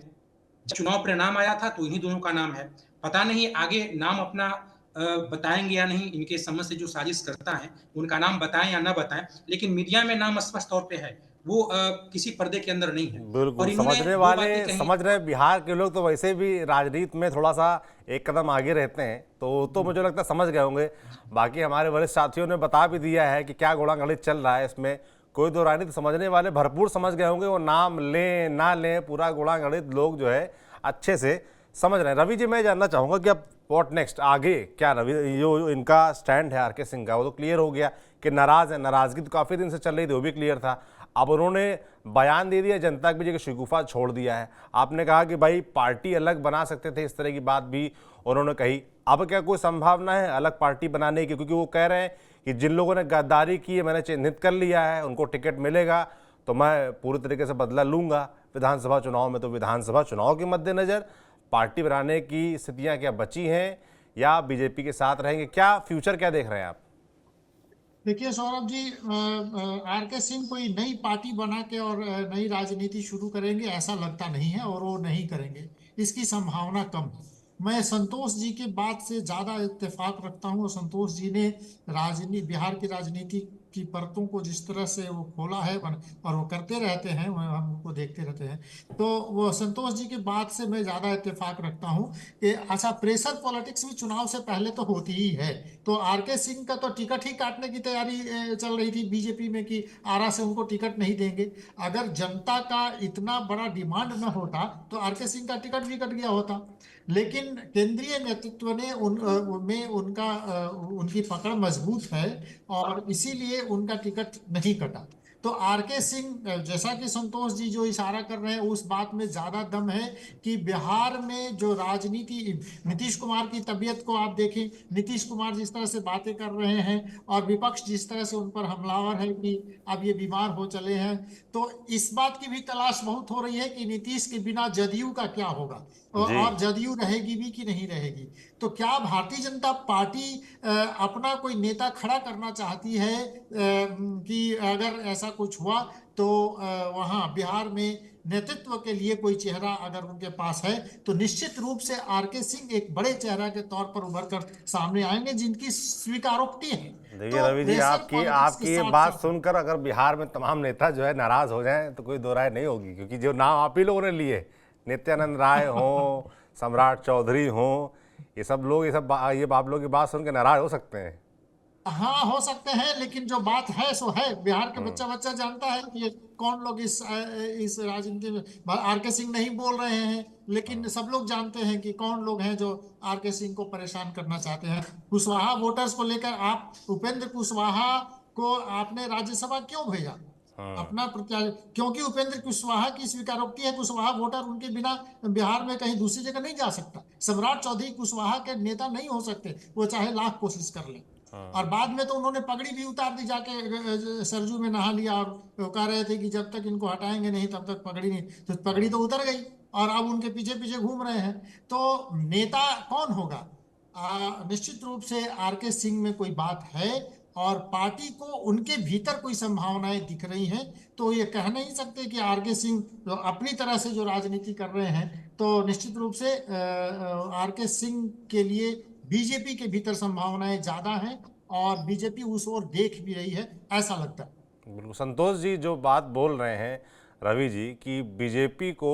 जब चुनाव परिणाम आया था तो इन्हीं दोनों का नाम है। पता नहीं आगे नाम अपना बताएंगे या नहीं, इनके समझ से जो साजिश करता है उनका नाम बताएं या ना बताएं, लेकिन मीडिया में नाम स्पष्ट तौर पे है, वो किसी पर्दे के अंदर नहीं है। बिल्कुल, और इन्होंने समझने 2 वाले बातें कही। समझ रहे हैं। बिहार के लोग तो वैसे भी राजनीति में थोड़ा सा एक कदम आगे रहते हैं, तो मुझे लगता है समझ गए होंगे। बाकी हमारे वरिष्ठ साथियों ने बता भी दिया है कि क्या घोड़ा-गणित चल रहा है, इसमें कोई दो राय नहीं। तो समझने वाले भरपूर समझ गए होंगे, वो नाम लें ना लें, पूरा घोड़ा-गणित लोग जो है अच्छे से समझ रहे हैं। रवि जी, मैं जानना चाहूँगा कि अब व्हाट नेक्स्ट, आगे क्या? रवि, जो इनका स्टैंड है आरके सिंह का, वो तो क्लियर हो गया कि नाराज़ है। नाराज़गी तो काफ़ी दिन से चल रही थी, वो भी क्लियर था। अब उन्होंने बयान दे दिया, जनता के बीच एक शिकूफा छोड़ दिया है। आपने कहा कि भाई पार्टी अलग बना सकते थे, इस तरह की बात भी उन्होंने कही। अब क्या कोई संभावना है अलग पार्टी बनाने की? क्योंकि वो कह रहे हैं कि जिन लोगों ने गद्दारी की है मैंने चिन्हित कर लिया है, उनको टिकट मिलेगा तो मैं पूरी तरीके से बदला लूँगा विधानसभा चुनाव में। तो विधानसभा चुनाव के मद्देनज़र पार्टी बनाने की स्थितियाँ क्या बची हैं या बीजेपी के साथ रहेंगे? क्या फ्यूचर क्या देख रहे हैं आप? देखिए सौरभ जी, आरके सिंह कोई नई पार्टी बना के और नई राजनीति शुरू करेंगे ऐसा लगता नहीं है, और वो नहीं करेंगे, इसकी संभावना कम है। मैं संतोष जी की बात से ज़्यादा इत्तेफाक रखता हूँ। संतोष जी ने बिहार की राजनीति की परतों को जिस तरह से वो खोला है, और वो करते रहते हैं, हम उनको देखते रहते हैं, तो वो संतोष जी की बात से मैं ज़्यादा इत्तेफाक रखता हूँ कि अच्छा, प्रेशर पॉलिटिक्स भी चुनाव से पहले तो होती ही है। तो आरके सिंह का तो टिकट ही काटने की तैयारी चल रही थी बीजेपी में कि आरा से उनको टिकट नहीं देंगे। अगर जनता का इतना बड़ा डिमांड न होता तो आरके सिंह का टिकट भी कट गया होता। लेकिन केंद्रीय नेतृत्व ने उनकी पकड़ मजबूत है और इसीलिए उनका टिकट नहीं कटा। तो आरके सिंह, जैसा कि संतोष जी जो इशारा कर रहे हैं, उस बात में ज्यादा दम है कि बिहार में जो राजनीति, नीतीश कुमार की तबीयत को आप देखें, नीतीश कुमार जिस तरह से बातें कर रहे हैं और विपक्ष जिस तरह से उन पर हमलावर है कि अब ये बीमार हो चले हैं, तो इस बात की भी तलाश बहुत हो रही है कि नीतीश के बिना जदयू का क्या होगा, और जदयू रहेगी भी कि नहीं रहेगी। तो क्या भारतीय जनता पार्टी अपना कोई नेता खड़ा करना चाहती है कि अगर ऐसा कुछ हुआ तो वहाँ बिहार में नेतृत्व के लिए कोई चेहरा अगर उनके पास है तो निश्चित रूप से आरके सिंह एक बड़े चेहरा के तौर पर उभर कर सामने आएंगे, जिनकी स्वीकारोक्ति है। देखिए तो रवि जी, आपकी ये बात सुनकर अगर बिहार में तमाम नेता जो है नाराज हो जाएं तो कोई दो राय नहीं होगी, क्योंकि जो नाम आप ही लोगों ने लिए, नित्यानंद राय हो, सम्राट चौधरी हो, ये सब लोग, ये आप लोगों की बात सुन के नाराज हो सकते हैं। हाँ, हो सकते हैं, लेकिन जो बात है सो है। बिहार के बच्चा जानता है कि ये कौन लोग इस राजनीति में। आरके सिंह नहीं बोल रहे हैं, लेकिन सब लोग जानते हैं कि कौन लोग हैं जो आरके सिंह को परेशान करना चाहते हैं। कुशवाहा वोटर्स को लेकर आप उपेंद्र कुशवाहा को आपने राज्यसभा क्यों भेजा? अपना प्रत्याशी, क्योंकि उपेंद्र कुशवाहा की स्वीकारोक्ति है। कुशवाहा वोटर उनके बिना बिहार में कहीं दूसरी जगह नहीं जा सकता। सम्राट चौधरी कुशवाहा के नेता नहीं हो सकते, वो चाहे लाख कोशिश कर ले। और बाद में तो उन्होंने पगड़ी भी उतार दी, जाके सरजू में नहा लिया, और वो कह रहे थे कि जब तक इनको हटाएंगे नहीं तब तक पगड़ी नहीं। तो पगड़ी तो उतर गई और अब उनके पीछे पीछे घूम रहे हैं। तो नेता कौन होगा? निश्चित रूप से आरके सिंह में कोई बात है, और पार्टी को उनके भीतर कोई संभावनाएं दिख रही हैं, तो ये कह नहीं सकते कि आर के सिंह जो अपनी तरह से जो राजनीति कर रहे हैं, तो निश्चित रूप से आर के सिंह के लिए बीजेपी के भीतर संभावनाएं ज्यादा हैं और बीजेपी उस ओर देख भी रही है, ऐसा लगता है। बिल्कुल संतोष जी जो बात बोल रहे हैं रवि जी कि बीजेपी को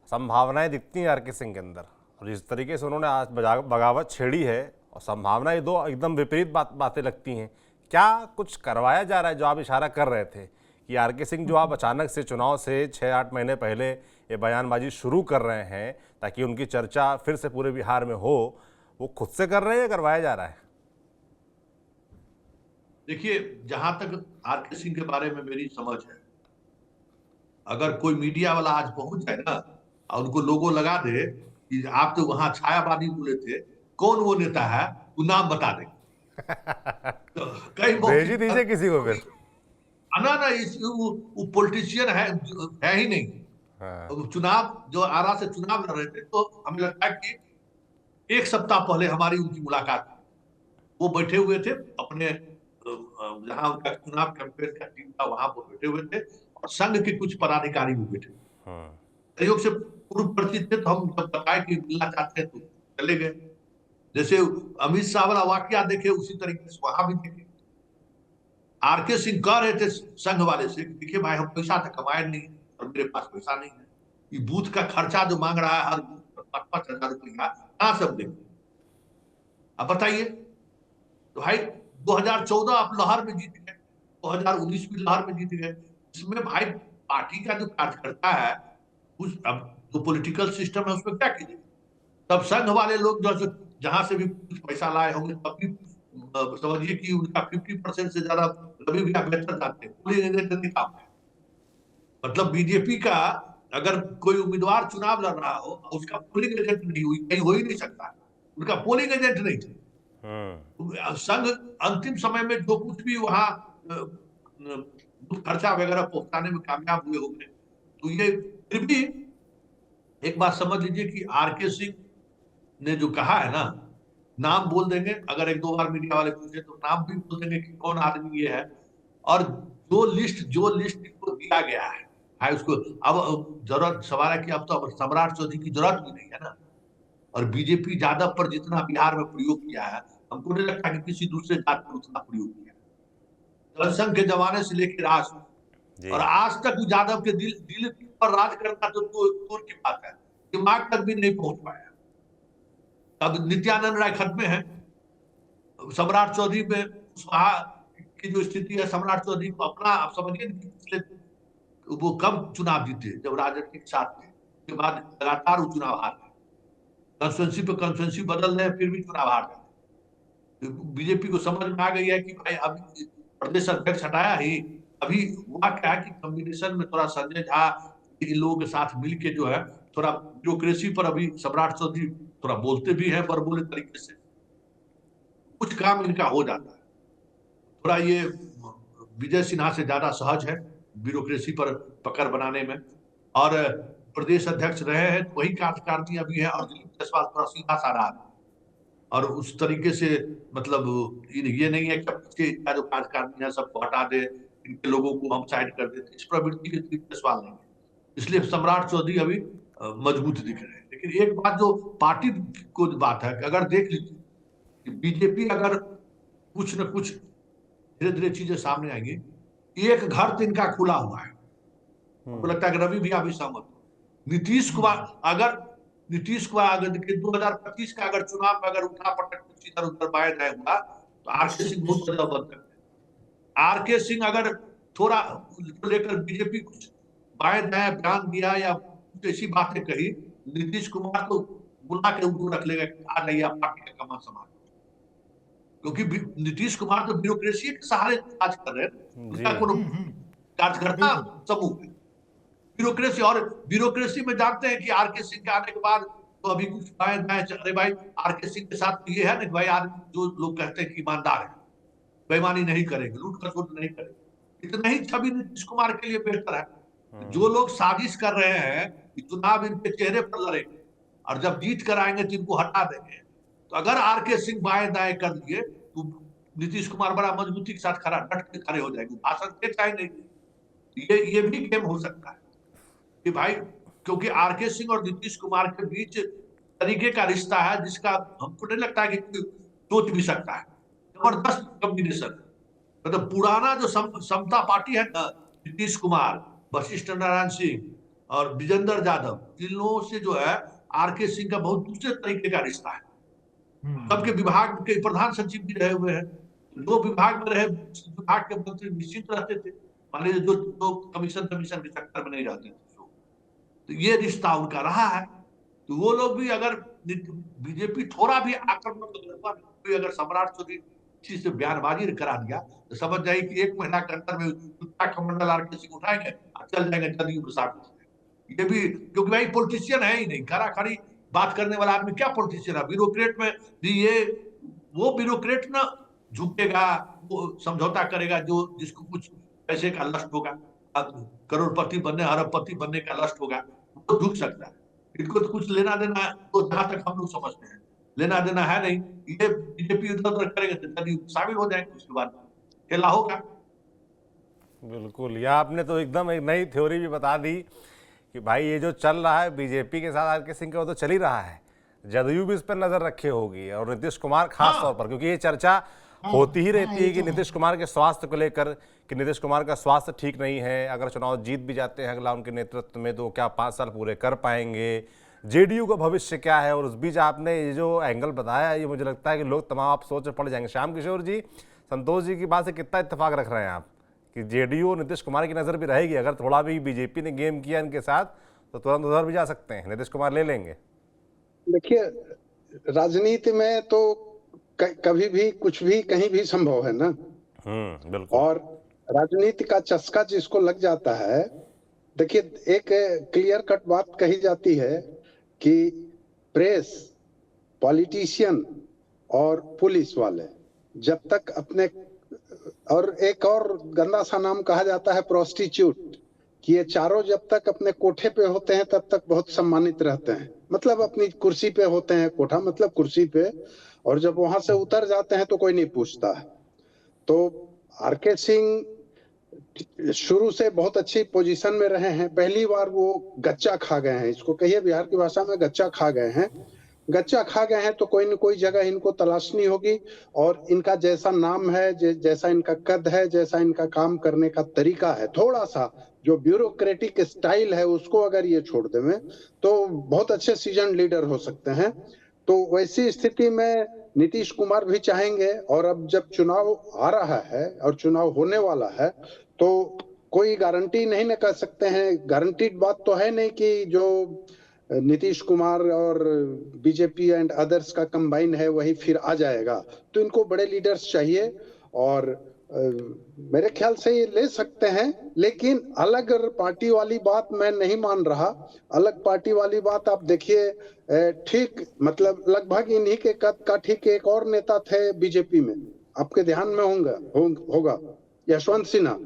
संभावनाएं दिखती हैं आर के सिंह के अंदर, और इस तरीके से उन्होंने आज बगावत छेड़ी है और संभावनाएं दो एकदम विपरीत बातें लगती हैं। क्या कुछ करवाया जा रहा है? जो आप इशारा कर रहे थे कि आर के सिंह जो आप अचानक से चुनाव से 6-8 महीने पहले ये बयानबाजी शुरू कर रहे हैं ताकि उनकी चर्चा फिर से पूरे बिहार में हो, वो खुद से कर रहे हैं या करवाया जा रहा है? देखिए, जहां तक आर के सिंह के बारे में मेरी समझ है, अगर कोई मीडिया वाला आज पहुंच जाए ना और उनको लोगो लगा दे कि आप तो वहां छायावादी बोले थे, कौन वो नेता है, वो नाम बता दे तो कई भेज ही दीजिए किसी को फिर। ना वो पॉलिटिशियन है ही नहीं। हाँ। चुनाव जो आरा से चुनाव लड़ रहे थे, तो हमें लगता है कि 1 सप्ताह पहले हमारी उनकी मुलाकात हुई। वो बैठे हुए थे अपने जहां उनका चुनाव कैंपेन का टीम था वहां पर बैठे हुए थे और संघ के कुछ पदाधिकारी भी बैठे। सहयोग से पूर्व परिचित थे, तो हम जब बताए कि मिलना चाहते हैं तो चले गए। जैसे अमित शाह वाला वाकया देखे, उसी तरीके से वहां भी देखे। आर के सिंह कह रहे थे संघ वाले से, देखिए भाई हम पैसा तो कमाए नहीं और मेरे पास पैसा नहीं है, ये बूथ का खर्चा जो मांग रहा है हर बूथ पर 5,000 रुपया, कहां से देंगे? अब बताइए। तो भाई 2014 आप लहर में जीत गए, 2019 भी लहर में जीत गए। इसमें भाई पार्टी का जो कार्यकर्ता है, उस अब जो पॉलिटिकल सिस्टम है उसमें क्या कीजिए? तब संघ वाले लोग जो जहां से भी कुछ पैसा लाए होंगे, तब भी समझिए कि उनका 50% से ज्यादा रवि भैया बेहतर जानते हैं, पोलिंग एजेंट नहीं काम है। मतलब बीजेपी का अगर कोई उम्मीदवार चुनाव लड़ रहा हो, उसका पोलिंग एजेंट नहीं हुई, कहीं हो ही नहीं सकता, उनका पोलिंग एजेंट नहीं थे। संघ अंतिम समय में जो कुछ भी वहां खर्चा वगैरह पहुंचाने में कामयाब हुए होंगे। तो ये फिर भी एक बात समझ लीजिए कि आर के सिंह ने जो कहा है ना, नाम बोल देंगे, अगर 1-2 बार मीडिया वाले पूछे तो नाम भी बोल देंगे कि कौन आदमी ये है, और जो लिस्ट को दिया गया है भाई उसको अब जरूरत सवाल है कि अब तो सम्राट चौधरी की जरूरत भी नहीं है ना। और बीजेपी यादव पर जितना बिहार में प्रयोग किया है, हमको नहीं लगता कि किसी दूसरे जात पर उतना प्रयोग किया। जनसंघ के जमाने से लेकर आज, और आज तक यादव के दिल पर राज करना तो दूर की बात है, दिमाग तक भी नहीं पहुंच पाया। अब नित्यानंद राय खत्म है, सम्राट चौधरी में की जो स्थिति है, सम्राट चौधरी को अपना आप समझिए पिछले वो कम चुनाव जीते जब राजनीतिक साथ थे, उसके बाद लगातार वो चुनाव हार गए, कंस्टिट्यूंसी पे कंस्टिट्यूंसी बदल रहे, फिर भी चुनाव हार गए। बीजेपी को समझ में आ गई है कि भाई अभी प्रदेश अध्यक्ष हटाया ही, अभी हुआ क्या कि कॉम्बिनेशन में थोड़ा संजय झा इन लोगों के साथ मिलके जो है थोड़ा ब्यूरोक्रेसी पर अभी सम्राट चौधरी थोड़ा बोलते भी हैं बड़बोले तरीके से, कुछ काम इनका हो जाता है। थोड़ा ये विजय सिन्हा से ज्यादा सहज है ब्यूरोक्रेसी पर पकड़ बनाने में, और प्रदेश अध्यक्ष रहे हैं तो वही कार्यकारिणी अभी है, और दिलीप जायसवाल थोड़ा सीधा साधा है, और उस तरीके से मतलब ये नहीं है कि जो कार्यकारिणी है सबको हटा दे, इनके लोगों को हम साइड कर देते, इस प्रवृत्ति के दिलीप जायसवाल नहीं है। इसलिए सम्राट चौधरी अभी मजबूत दिख रहे हैं। लेकिन एक बात जो पार्टी को बात है कि अगर देख लीजिए कि बीजेपी अगर कुछ न कुछ धीरे धीरे चीजें सामने आएंगी, एक घर तो इनका खुला हुआ है, मुझे लगता है कि रवि भैया भी सहमत हो। नीतीश कुमार अगर 2025 का अगर चुनाव में अगर उठा पटक कुछ इधर उधर बाएं दाएं हुआ तो आर के सिंह बहुत ज्यादा बन सकते हैं। आर के सिंह अगर थोड़ा लेकर बीजेपी कुछ बाएं दाएं बयान दिया या कुछ ऐसी बातें कही, नीतीश कुमार को बुला के उनको रख लेगा कि आ जाइए आप पार्टी का कमान संभाल, क्योंकि नीतीश कुमार तो ब्यूरोक्रेसी के सहारे राज कर रहे हैं, उनका कोनो कार्यकर्ता समूह है ब्यूरोक्रेसी, और ब्यूरोक्रेसी में जानते हैं कि आर के सिंह के आने के बाद तो अभी कुछ बाएं दाएं चल रहे। भाई आर के सिंह के साथ तो ये है ना भाई, आज जो लोग कहते हैं कि ईमानदार है, बेईमानी नहीं करेंगे, लूट खसोट नहीं करेंगे, इतना ही छवि नीतीश कुमार के लिए बेहतर है। जो लोग साजिश कर रहे हैं कि चुनाव इनके चेहरे पर लड़ेंगे और जब जीत कर आएंगे तो इनको हटा देंगे, तो अगर आर के सिंह बाएं दाएं कर दिए तो नीतीश कुमार बड़ा मजबूती के साथ खड़ा डट के खड़े हो जाएंगे, भाषण के चाहे नहीं। ये भी गेम हो सकता है कि भाई, क्योंकि आरके सिंह और नीतीश कुमार के बीच तरीके का रिश्ता है जिसका हमको नहीं लगता है कि सोच भी सकता है। जबरदस्त कॉम्बिनेशन, मतलब पुराना जो समता पार्टी है ना, नीतीश कुमार, वशिष्ठ नारायण सिंह और विजेंद्र यादव, इन लोगों से जो है आरके सिंह का बहुत दूसरे तरीके का रिश्ता है। सबके विभाग के प्रधान सचिव भी रहे हुए हैं, जो विभाग में रहे विभाग के मंत्री निश्चित रहते थे, मान लीजिए जो कमीशन के चक्कर में नहीं रहते थे, तो ये रिश्ता उनका रहा है। तो वो लोग भी अगर बीजेपी थोड़ा भी आक्रमक, कोई अगर सम्राट चौधरी चीज से बयानबाजी करा दिया तो समझ जाए कि 1 महीना के अंदर में कमंडल आरके सिंह उठाएंगे और चल जाएंगे जदयू के साथ। ये भी क्योंकि भाई पॉलिटिशियन है ही नहीं, खरा खड़ी बात करने वाला आदमी क्या पॉलिटिशियन है। ब्यूरोक्रेट में भी ये वो ब्यूरोक्रेट ना झुकेगा, वो समझौता करेगा जो जिसको कुछ पैसे का लस्ट होगा, करोड़पति बनने अरबपति बनने का लस्ट होगा, वो झुक सकता है। इनको तो कुछ लेना देना, तो जहां तक हम लोग समझते हैं लेना देना है नहीं। ये बीजेपी इधर उधर करेंगे तो शामिल हो जाएंगे, उसके बाद खेला होगा। बिल्कुल, यह आपने तो एकदम एक नई थ्योरी भी बता दी कि भाई ये जो चल रहा है बीजेपी के साथ आरके सिंह का, वो तो चल ही रहा है, जदयू भी इस पर नजर रखे होगी और नीतीश कुमार खास तौर पर, क्योंकि ये चर्चा होती ही रहती है कि नीतीश कुमार के स्वास्थ्य को लेकर, कि नीतीश कुमार का स्वास्थ्य ठीक नहीं है, अगर चुनाव जीत भी जाते हैं अगला उनके नेतृत्व में तो क्या 5 साल पूरे कर पाएंगे, जेडीयू का भविष्य क्या है। और उस बीच आपने ये जो एंगल बताया, ये मुझे लगता है कि लोग तमाम आप सोच पड़ जाएंगे। श्याम किशोर जी, संतोष जी की बात से कितना इत्तेफाक रख रहे हैं आप कि जेडीयू और नीतीश कुमार की नज़र भी रहेगी, अगर थोड़ा भी बीजेपी ने गेम किया इनके साथ तो तुरंत उधर भी जा सकते हैं, नीतीश कुमार ले लेंगे। देखिए, राजनीति में तो कभी भी कुछ भी कहीं भी संभव है ना। बिल्कुल। और राजनीति का चस्का जिसको लग जाता है, देखिए एक क्लियर कट बात कही जाती है कि प्रेस, पॉलिटिशियन और पुलिस वाले जब तक अपने, और एक और गंदा सा नाम कहा जाता है प्रोस्टिट्यूट, कि ये चारों जब तक अपने कोठे पे होते हैं तब तक बहुत सम्मानित रहते हैं, मतलब अपनी कुर्सी पे होते हैं, कोठा मतलब कुर्सी पे, और जब वहां से उतर जाते हैं तो कोई नहीं पूछता है। तो आरके सिंह शुरू से बहुत अच्छी पोजीशन में रहे हैं, पहली बार वो गच्चा खा गए हैं, इसको कहिए बिहार की भाषा में गच्चा खा गए हैं। गच्चा खा गए हैं तो कोई न कोई जगह इनको तलाशनी होगी, और इनका जैसा नाम है, जैसा इनका कद है, जैसा इनका काम करने का तरीका है, थोड़ा सा जो ब्यूरोक्रेटिक स्टाइल है उसको अगर ये छोड़ दें तो बहुत अच्छे सीजन लीडर हो सकते हैं। तो वैसी स्थिति में नीतीश कुमार भी चाहेंगे, और अब जब चुनाव आ रहा है और चुनाव होने वाला है तो कोई गारंटी नहीं न कर सकते हैं, गारंटीड बात तो है नहीं कि जो नीतीश कुमार और बीजेपी एंड अदर्स का कंबाइन है वही फिर आ जाएगा। तो इनको बड़े लीडर्स चाहिए, और मेरे ख्याल से ये ले सकते हैं, लेकिन अलग पार्टी वाली बात मैं नहीं मान रहा। अलग पार्टी वाली बात आप देखिए, ठीक मतलब लगभग इन्हीं के कद का ठीक एक और नेता थे बीजेपी में, आपके ध्यान में होगा यशवंत सिन्हा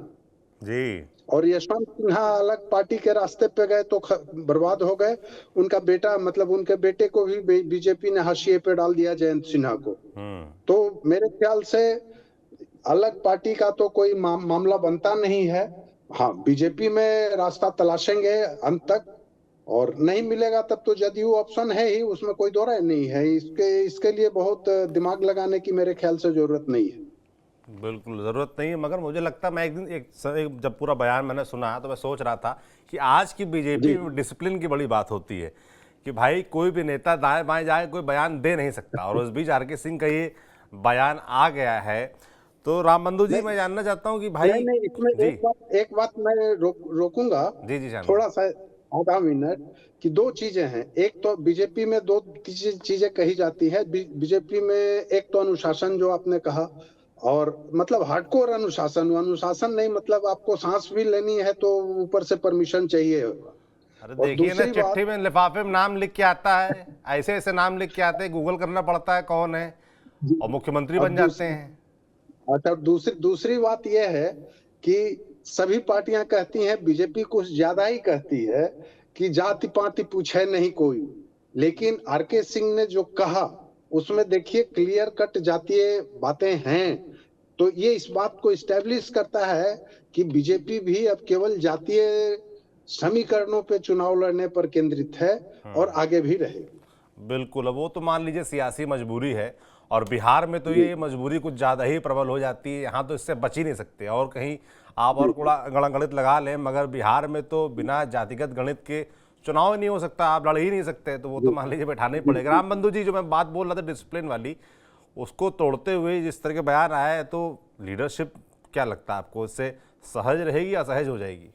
जी। और यशवंत सिन्हा अलग पार्टी के रास्ते पे गए तो बर्बाद हो गए। उनका बेटा, मतलब उनके बेटे को भी बीजेपी ने हाशिए पे डाल दिया, जयंत सिन्हा को। तो मेरे ख्याल से अलग पार्टी का तो कोई मामला बनता नहीं है। हाँ, बीजेपी में रास्ता तलाशेंगे अंत तक, और नहीं मिलेगा तब तो जदयू ऑप्शन है ही, उसमें कोई दो राय नहीं है। इसके लिए बहुत दिमाग लगाने की मेरे ख्याल से जरूरत नहीं है। बिल्कुल ज़रूरत नहीं है, मगर मुझे लगता है, मैं एक दिन जब पूरा बयान मैंने सुना तो मैं सोच रहा था कि आज की बीजेपी में डिसिप्लिन की बड़ी बात होती है कि भाई कोई भी नेता दाएं बाएं जाए कोई बयान दे नहीं सकता, और उस बीच आरके सिंह का ये बयान आ गया है। तो राम बंधु जी, मैं जानना चाहता हूँ कि भाई नहीं, इसमें एक बात मैं रोकूंगा जी थोड़ा सा, आधा मिनट, कि दो चीजें हैं। एक तो बीजेपी में दो चीजें कही जाती है बीजेपी में, एक तो अनुशासन जो आपने कहा, और मतलब हार्डकोर अनुशासन नहीं, मतलब आपको सांस भी लेनी है तो ऊपर से परमिशन चाहिए। अरे देखिए ना, चिट्ठी में लिफाफे में नाम लिख के आता है, ऐसे ऐसे नाम लिख के आते हैं, गूगल करना पड़ता है कौन है, और मुख्यमंत्री बन जाते हैं। अच्छा, दूसरी बात यह है कि सभी पार्टियां कहती हैं, बीजेपी कुछ ज्यादा ही कहती है कि जाति पाति पूछे नहीं कोई, लेकिन आरके सिंह ने जो कहा उसमें देखिए क्लियर कट जातीय बातें हैं तो ये इस बात को इस्टेब्लिश करता है कि बीजेपी भी अब केवल जातीय समीकरणों पे चुनाव लड़ने पर केंद्रित है और आगे भी रहेगी। बिल्कुल, अब वो तो मान लीजिए सियासी मजबूरी है, और बिहार में तो ये मजबूरी कुछ ज़्यादा ही प्रबल हो जाती है। यहाँ तो इससे बच ही नहीं सकते, और कहीं आप और गणित लगा लें, मगर बिहार में तो बिना जातिगत गणित के चुनाव ही नहीं हो सकता, आप लड़ ही नहीं सकते। तो वो तो मान लीजिए बैठाना ही पड़ेगा। राम बंधु जी, जो मैं बात बोल रहा था डिसिप्लिन वाली, उसको तोड़ते हुए जिस तरह के बयान आया है, तो लीडरशिप क्या लगता है आपको, इससे सहज रहेगी या असहज हो जाएगी?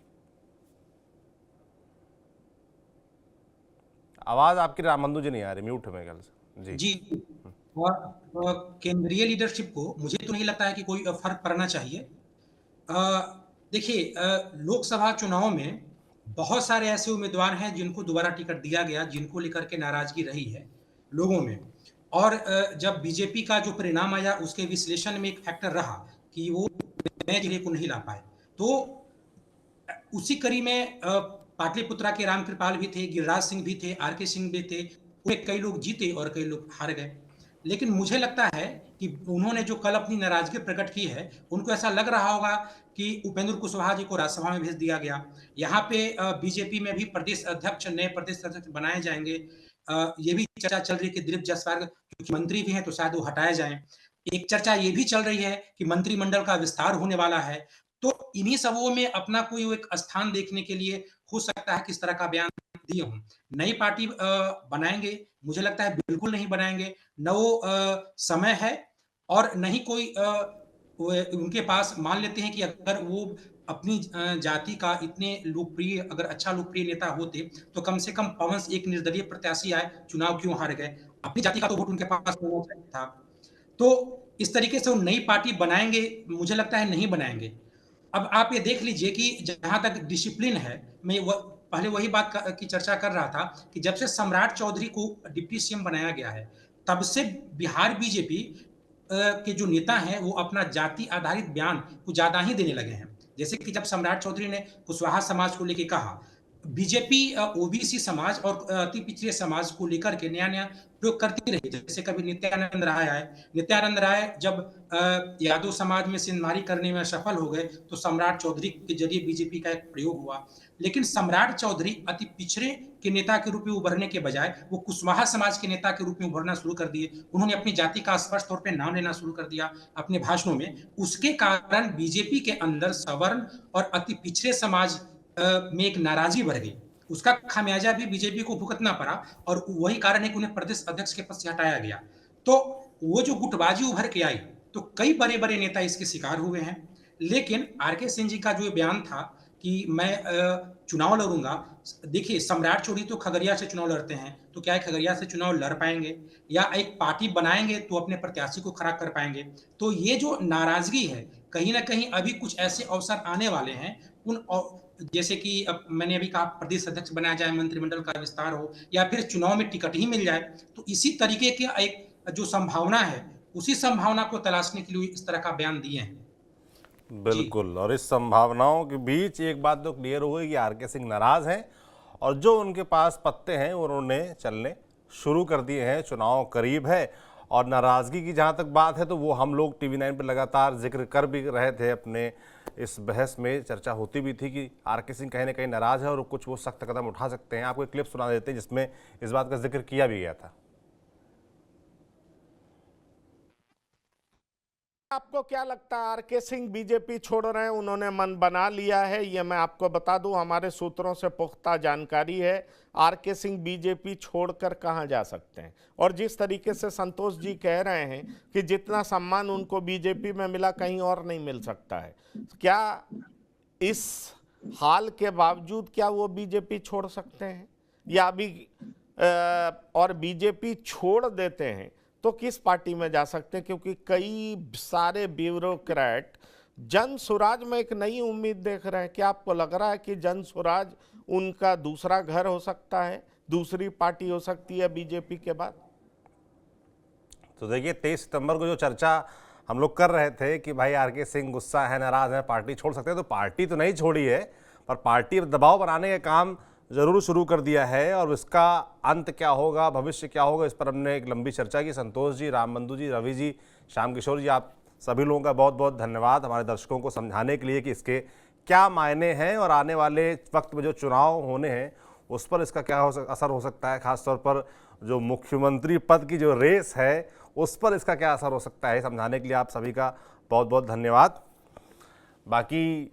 आवाज आपकी राम बंधु जी नहीं आ रही, म्यूट है मेरे ख्याल से जी। केंद्रीय लीडरशिप को मुझे तो नहीं लगता है कि कोई फर्क पड़ना चाहिए। देखिए, लोकसभा चुनाव में बहुत सारे ऐसे उम्मीदवार हैं जिनको दोबारा टिकट दिया गया, जिनको लेकर के नाराजगी रही है लोगों में, और जब बीजेपी का जो परिणाम आया उसके विश्लेषण में एक फैक्टर रहा कि वो नए जिले को नहीं ला पाए। तो उसी कड़ी में पाटलिपुत्रा के रामकृपाल भी थे, गिरिराज सिंह भी थे, आर के सिंह भी थे, कई लोग जीते और कई लोग हार गए। लेकिन मुझे लगता है कि उन्होंने जो कल अपनी नाराजगी प्रकट की है, उनको ऐसा लग रहा होगा कि उपेंद्र कुशवाहा जी को राज्यसभा में भेज दिया गया। यहाँ पे बीजेपी में भी नए प्रदेश अध्यक्ष बनाए जाएंगे। ये भी चर्चा चल रही है कि दिलीप जायसवाल क्योंकि मंत्री भी हैं तो शायद वो हटाए जाएं। एक चर्चा ये भी चल रही है कि मंत्रिमंडल का विस्तार होने वाला है। तो इन्हीं सबों में अपना कोई एक स्थान देखने के लिए हो सकता है किस तरह का बयान दिए हों। नई पार्टी बनाएंगे, मुझे लगता है बिल्कुल नहीं बनाएंगे। न वो समय है और न ही कोई उनके पास, मान लेते हैं कि अगर वो अपनी जाति का इतने लोकप्रिय, अगर अच्छा लोकप्रिय नेता होते तो कम से कम पवन से एक निर्दलीय प्रत्याशी आए, चुनाव क्यों हार गए? अपनी जाति का तो वोट उनके पास होना चाहिए था। तो इस तरीके से वो नई पार्टी बनाएंगे, मुझे लगता है नहीं बनाएंगे। अब आप ये देख लीजिए कि जहां तक डिसिप्लिन है, मैं पहले वही बात की चर्चा कर रहा था कि जब से सम्राट चौधरी को डिप्टी सीएम बनाया गया है, तब से बिहार बीजेपी के जो नेता हैं वो अपना जाति आधारित बयान कुछ ज्यादा ही देने लगे हैं। जैसे कि जब सम्राट चौधरी ने कुशवाहा समाज को लेकर कहा, बीजेपी ओबीसी समाज और अति पिछड़े समाज को लेकर के नया नया प्रयोग करती रही। जैसे कभी नित्यानंद राय आए, नित्यानंद राय जब यादव समाज में सिंधमारी करने में सफल हो गए तो सम्राट चौधरी के जरिए बीजेपी का एक प्रयोग हुआ। लेकिन सम्राट चौधरी अति पिछड़े के नेता के रूप में उभरने के बजाय वो कुशवाहा समाज के नेता के रूप में उभरना शुरू कर दिए। उन्होंने अपनी जाति का स्पष्ट तौर पर नाम लेना शुरू कर दिया अपने भाषणों में। उसके कारण बीजेपी के अंदर सवर्ण और अति पिछड़े समाज में एक नाराजगी बढ़ गई। उसका खामियाजा भी बीजेपी को भुगतना पड़ा और वही कारण है कि उन्हें प्रदेश अध्यक्ष के पद से हटाया गया। तो वो जो गुटबाजी उभर के आई तो कई बड़े बड़े नेता इसके शिकार हुए हैं। लेकिन आरके सिंह जी का जो बयान था कि मैं चुनाव लड़ूंगा, देखिए सम्राट चौधरी तो खगड़िया से चुनाव लड़ते हैं, तो क्या खगड़िया से चुनाव लड़ पाएंगे या एक पार्टी बनाएंगे तो अपने प्रत्याशी को खड़ा कर पाएंगे? तो ये जो नाराजगी है, कहीं ना कहीं अभी कुछ ऐसे अवसर आने वाले हैं उन, जैसे कि अब मैंने अभी कहा प्रदेश अध्यक्ष बनाया जाए, मंत्रिमंडल का विस्तार हो या फिर चुनाव में टिकट ही मिल जाए, तो इसी तरीके की एक जो संभावना है उसी संभावना को तलाशने के लिए इस तरह का बयान दिए हैं। बिल्कुल, और इस संभावनाओं के बीच एक बात तो क्लियर हो गई कि आरके सिंह नाराज हैं और जो उनके पास पत्ते हैं उन्होंने चलने शुरू कर दिए हैं। चुनाव करीब है और नाराजगी की जहां तक बात है तो वो हम लोग टीवी 9 पर लगातार जिक्र कर भी रहे थे। अपने इस बहस में चर्चा होती भी थी कि आरके सिंह कहीं ना कहीं नाराज है और कुछ वो सख्त कदम उठा सकते हैं। आपको एक क्लिप सुना देते हैं जिसमें इस बात का जिक्र किया भी गया था। आपको क्या लगता है आरके सिंह बीजेपी छोड़ रहे हैं, उन्होंने मन बना लिया है? ये मैं आपको बता दूं, हमारे सूत्रों से पुख्ता जानकारी है आरके सिंह बीजेपी छोड़कर कहां जा सकते हैं। और जिस तरीके से संतोष जी कह रहे हैं कि जितना सम्मान उनको बीजेपी में मिला कहीं और नहीं मिल सकता है, क्या इस हाल के बावजूद क्या वो बीजेपी छोड़ सकते हैं या अभी और बीजेपी छोड़ देते हैं तो किस पार्टी में जा सकते हैं? क्योंकि कई सारे ब्यूरोक्रेट जन स्वराज में एक नई उम्मीद देख रहे हैं। क्या आपको लग रहा है कि जन स्वराज उनका दूसरा घर हो सकता है, दूसरी पार्टी हो सकती है बीजेपी के बाद? तो देखिए 23 सितंबर को जो चर्चा हम लोग कर रहे थे कि भाई आरके सिंह गुस्सा है, नाराज है, पार्टी छोड़ सकते हैं, तो पार्टी तो नहीं छोड़ी है पर पार्टी दबाव बनाने का काम जरूर शुरू कर दिया है। और इसका अंत क्या होगा, भविष्य क्या होगा, इस पर हमने एक लंबी चर्चा की। संतोष जी, राम बंधु जी, रवि जी, श्याम किशोर जी, आप सभी लोगों का बहुत बहुत धन्यवाद हमारे दर्शकों को समझाने के लिए कि इसके क्या मायने हैं और आने वाले वक्त में जो चुनाव होने हैं उस पर इसका क्या असर हो सकता है, खासतौर पर जो मुख्यमंत्री पद की जो रेस है उस पर इसका क्या असर हो सकता है, समझाने के लिए आप सभी का बहुत बहुत धन्यवाद। बाकी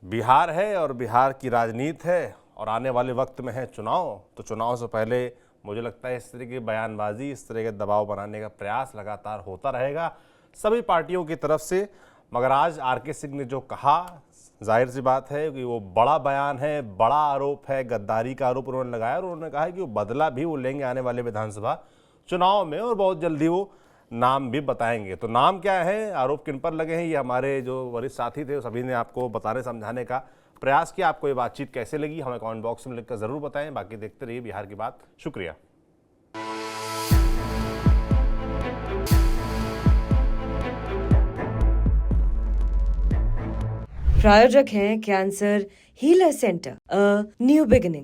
बिहार है और बिहार की राजनीति है और आने वाले वक्त में है चुनाव, तो चुनाव से पहले मुझे लगता है इस तरह की बयानबाजी, इस तरह के दबाव बनाने का प्रयास लगातार होता रहेगा सभी पार्टियों की तरफ से। मगर आज आर.के. सिंह ने जो कहा, जाहिर सी बात है कि वो बड़ा बयान है, बड़ा आरोप है, गद्दारी का आरोप उन्होंने लगाया और उन्होंने कहा है कि वो बदला भी वो लेंगे आने वाले विधानसभा चुनाव में और बहुत जल्दी वो नाम भी बताएंगे। तो नाम क्या है, आरोप किन पर लगे हैं, ये हमारे जो वरिष्ठ साथी थे सभी ने आपको बताने समझाने का प्रयास किया। आपको ये बातचीत कैसे लगी हमें कमेंट बॉक्स में लिखकर ज़रूर बताएं। बाकी देखते रहिए बिहार की बात। शुक्रिया। प्रायोजक हैं cancer healer centre, a new beginning.